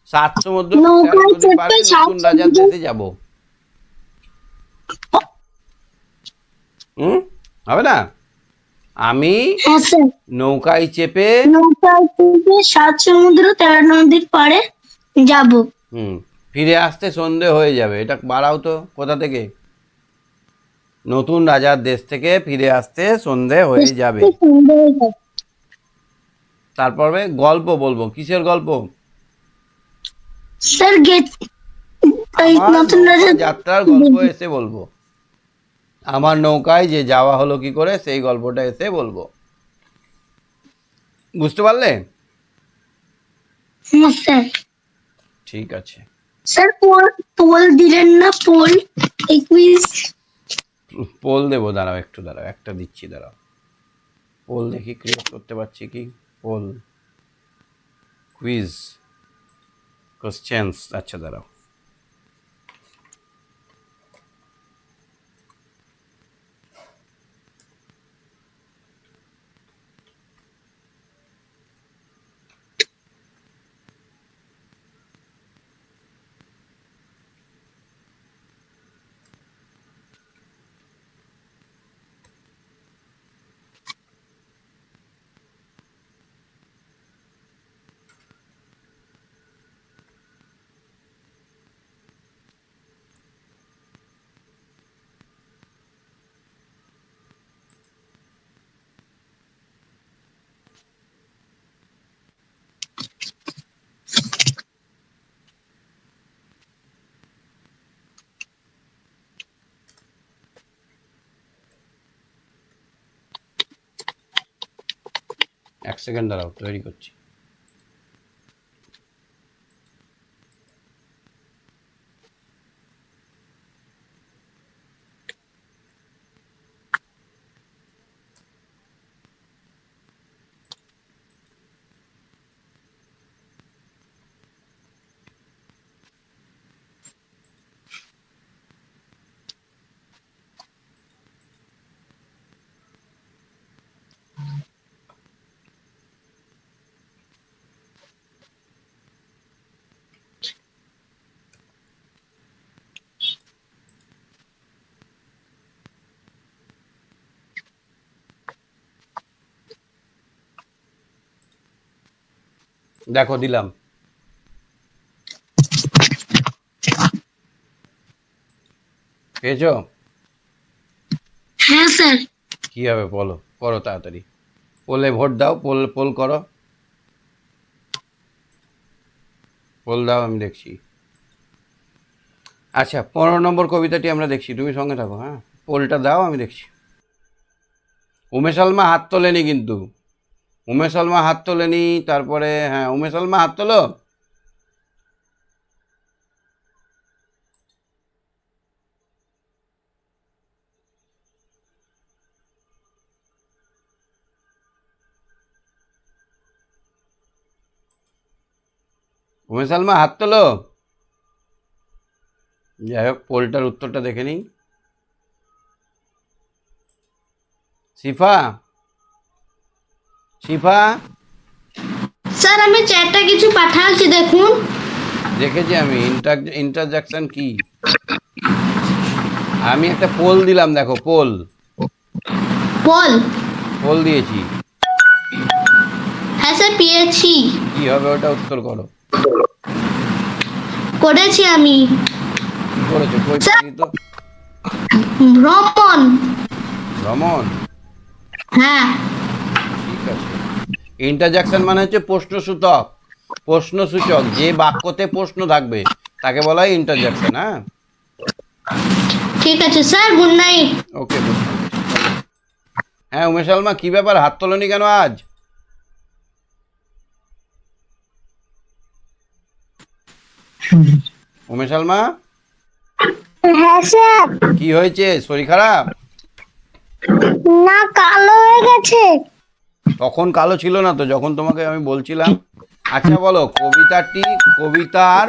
সাত সমুদ্র নৌকায় তেরো নদী চেপে পারে সাত নতুন রাজার সমুদ্র- দেশে যাব। হুম, হবে না? আমি হ্যাঁ স্যার, নৌকায় চেপে নৌকায় চেপে 7 সমুদ্র 13 নদীর পাড়ে যাব। ফিরে আসতে সন্ধে হয়ে যাবে। এটা বাড়াও তো, কোথা থেকে? নতুন রাজার দেশ থেকে ফিরে আসতে সন্ধে হয়ে যাবে। সন্ধ্যা হয়ে যাবে। তারপরে গল্প বলবো। কিসের গল্প? স্যার ওই আমার নতুন নৌকা রাজা যাত্রার গল্প এসে বলবো। আমার নৌকায় যে যাওয়া হলো কি করে সেই গল্পটা এসে বলবো। বুঝতে পারলে? হ্যাঁ স্যার। ঠিক আছে। স্যার পোল পোল দিলেন না, পোল এই কুইজ। পোল দেবো, দাঁড়াও একটু, দাঁড়াও একটা দিচ্ছি, দাঁড়াও। পোল দেখি ক্রিয়েট করতে পারছি কি। পোল, কুইজ, কোশ্চেন্স, আচ্ছা দাঁড়াও। এক সেকেন্ড দাঁড়াও, তৈরি করছি। দেখো দিলাম। পেয়েছো? হ্যাঁ স্যার। কি হবে বলো, করো তাড়াতাড়ি। পোলে ভোট দাও, পোল পোল করো, পোল দাও, আমি দেখছি। আচ্ছা, 15 নম্বর কবিতাটি আমরা দেখছি, তুমি সঙ্গে থাকো। হ্যাঁ, পোলটা দাও, আমি দেখছি। উমেশ আলমা হাত তোলেনি কিন্তু। উমেশ আলমা হাত তোলেনি। তারপরে হ্যাঁ, উমেশ আলমা হাত তোলো। উমেশ আলমা হাত তোলো। যাই হোক, পোলটার উত্তরটা দেখে নিই। শিফা, শিফা, স্যার আমি চ্যাটটা কিছু পাঠাচ্ছি দেখুন। দেখেছি আমি। ইন্টারজ্যাকশন কি? আমি একটা পোল দিলাম, দেখো পোল, বল। পোল দিয়েছি। হ্যাঁ স্যার পেয়েছি, কি হবে ওটা উত্তর করো। করেছি আমি। কি করেছো, কই স্যার পারি তো। ভ্রমণ। ভ্রমণ, হ্যাঁ ঠিক আছে। ইন্টারজ্যাকশন মানে হচ্ছে প্রশ্নসূচক, প্রশ্নসূচক। যে বাক্যতে প্রশ্ন থাকবে তাকে বলা হয় ইন্টারজ্যাকশন। হ্যাঁ, ঠিক আছে স্যার, গুড নাইট। ওকে, গুড নাইট। হ্যাঁ উমেশ আলমা, কি ব্যাপার, হাত তোলনি কেন আজ? উমেশ আলমা, হ্যাঁ স্যার। কি হয়েছে, শরীর খারাপ? না, কালো হয়ে গেছে। তখন কালো ছিল না তো, যখন তোমাকে আমি বলছিলাম। আচ্ছা বলো, কবিতার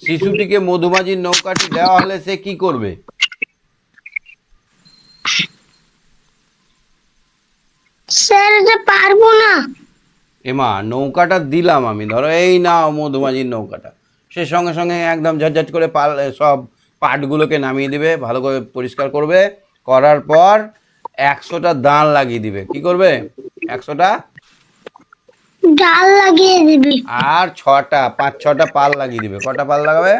শিশুটিকে মধুমাঝির নৌকাটি দেওয়া হলে সে কি করবে? স্যার এটা পারবো না। এমা, নৌকাটা দিলাম আমি, ধরো এই নাও মধুমাঝির নৌকাটা, সে সঙ্গে সঙ্গে একদম ঝটঝট করে সব পাটগুলোকে নামিয়ে দিবে, ভালো করে পরিষ্কার করবে, করার পর 100টা দাঁড় লাগিয়ে দিবে। কি করবে? 100টা ডাল লাগিয়ে দিবি। আর 5-6টা পাল লাগিয়ে দিবে। কটা পাল লাগাবে?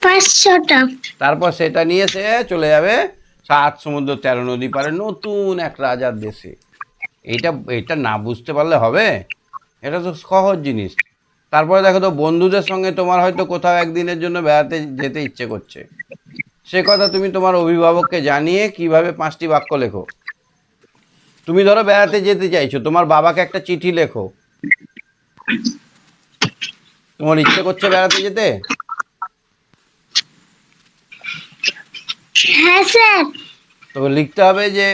5-6টা। তারপর সেটা নিয়ে সে চলে যাবে 7 সমুদ্র 13 নদী পারে নতুন এক রাজার দেশে। এটা না বুঝতে পারলে হবে? এটা তো সহজ জিনিস। তারপরে দেখো তো, বন্ধুদের সঙ্গে তোমার হয়তো কোথাও একদিনের জন্য বেড়াতে যেতে ইচ্ছে করছে, সে কথা তুমি তোমার অভিভাবককে জানিয়ে কিভাবে 5টি বাক্য লেখো। তুমি ধরো বেড়াতে যেতে চাইছো, তোমার বাবাকে একটা চিঠি লেখো। তোমার ইচ্ছে করছে বেড়াতে যেতে, হ্যাঁ স্যার। তো লিখতে হবে যে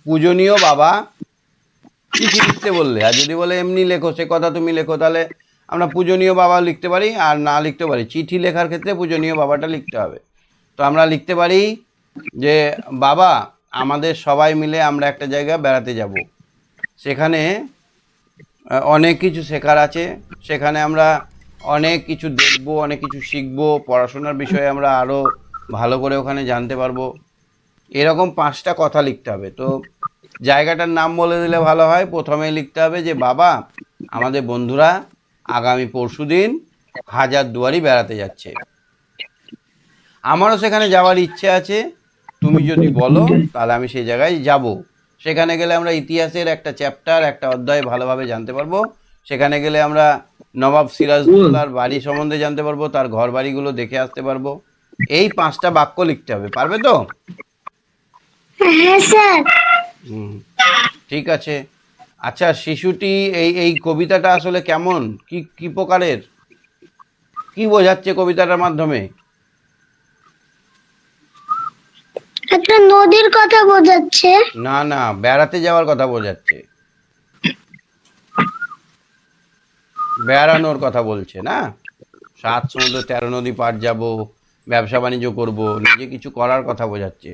পূজনীয় বাবা, চিঠি লিখতে বললে, আর যদি বলে এমনি লেখো সে কথা তুমি লেখো, তাহলে আমরা পূজনীয় বাবা লিখতে পারি, আর না লিখতে পারি চিঠি লেখার ক্ষেত্রে পূজনীয় বাবাটা লিখতে হবে। তো আমরা লিখতে পারি যে বাবা, আমাদের সবাই মিলে আমরা একটা জায়গায় বেড়াতে যাব, সেখানে অনেক কিছু শেখার আছে, সেখানে আমরা অনেক কিছু দেখব, অনেক কিছু শিখব, পড়াশোনার বিষয়ে আমরা আরও ভালো করে ওখানে জানতে পারবো। এরকম 5টা কথা লিখতে হবে। তো জায়গাটার নাম বলে দিলে ভালো হয়। প্রথমে লিখতে হবে যে বাবা, আমাদের বন্ধুরা আগামী পরশুদিন হাজারদুয়ারি বেড়াতে যাচ্ছে, আমারও সেখানে যাওয়ার ইচ্ছে আছে, তুমি যদি বলো তাহলে আমি সেই জায়গায় যাব। সেখানে গেলে আমরা ইতিহাসের একটা চ্যাপ্টার, একটা অধ্যায় ভালোভাবে জানতে পারবো। সেখানে গেলে আমরা নবাব সিরাজদৌল্লার বাড়ি সম্বন্ধে জানতে পারবো, তার ঘর বাড়িগুলো দেখে আসতে পারবো। এই 5টা বাক্য লিখতে হবে, পারবে তো? হ্যাঁ স্যার। হুম, ঠিক আছে। আচ্ছা শিশুটি, এই কবিতাটা আসলে কেমন, কি কি প্রকারের, কি বোঝাচ্ছে কবিতাটার মাধ্যমে? একটা নদীর কথা বোঝাচ্ছে। না না, বেড়াতে যাওয়ার কথা বোঝাচ্ছে, বেড়ানোর কথা বলছে না। 7 সমুদ্র 13 নদী পার যাব, ব্যবসা বাণিজ্য করব, নিজে কিছু করার কথা বোঝাচ্ছে।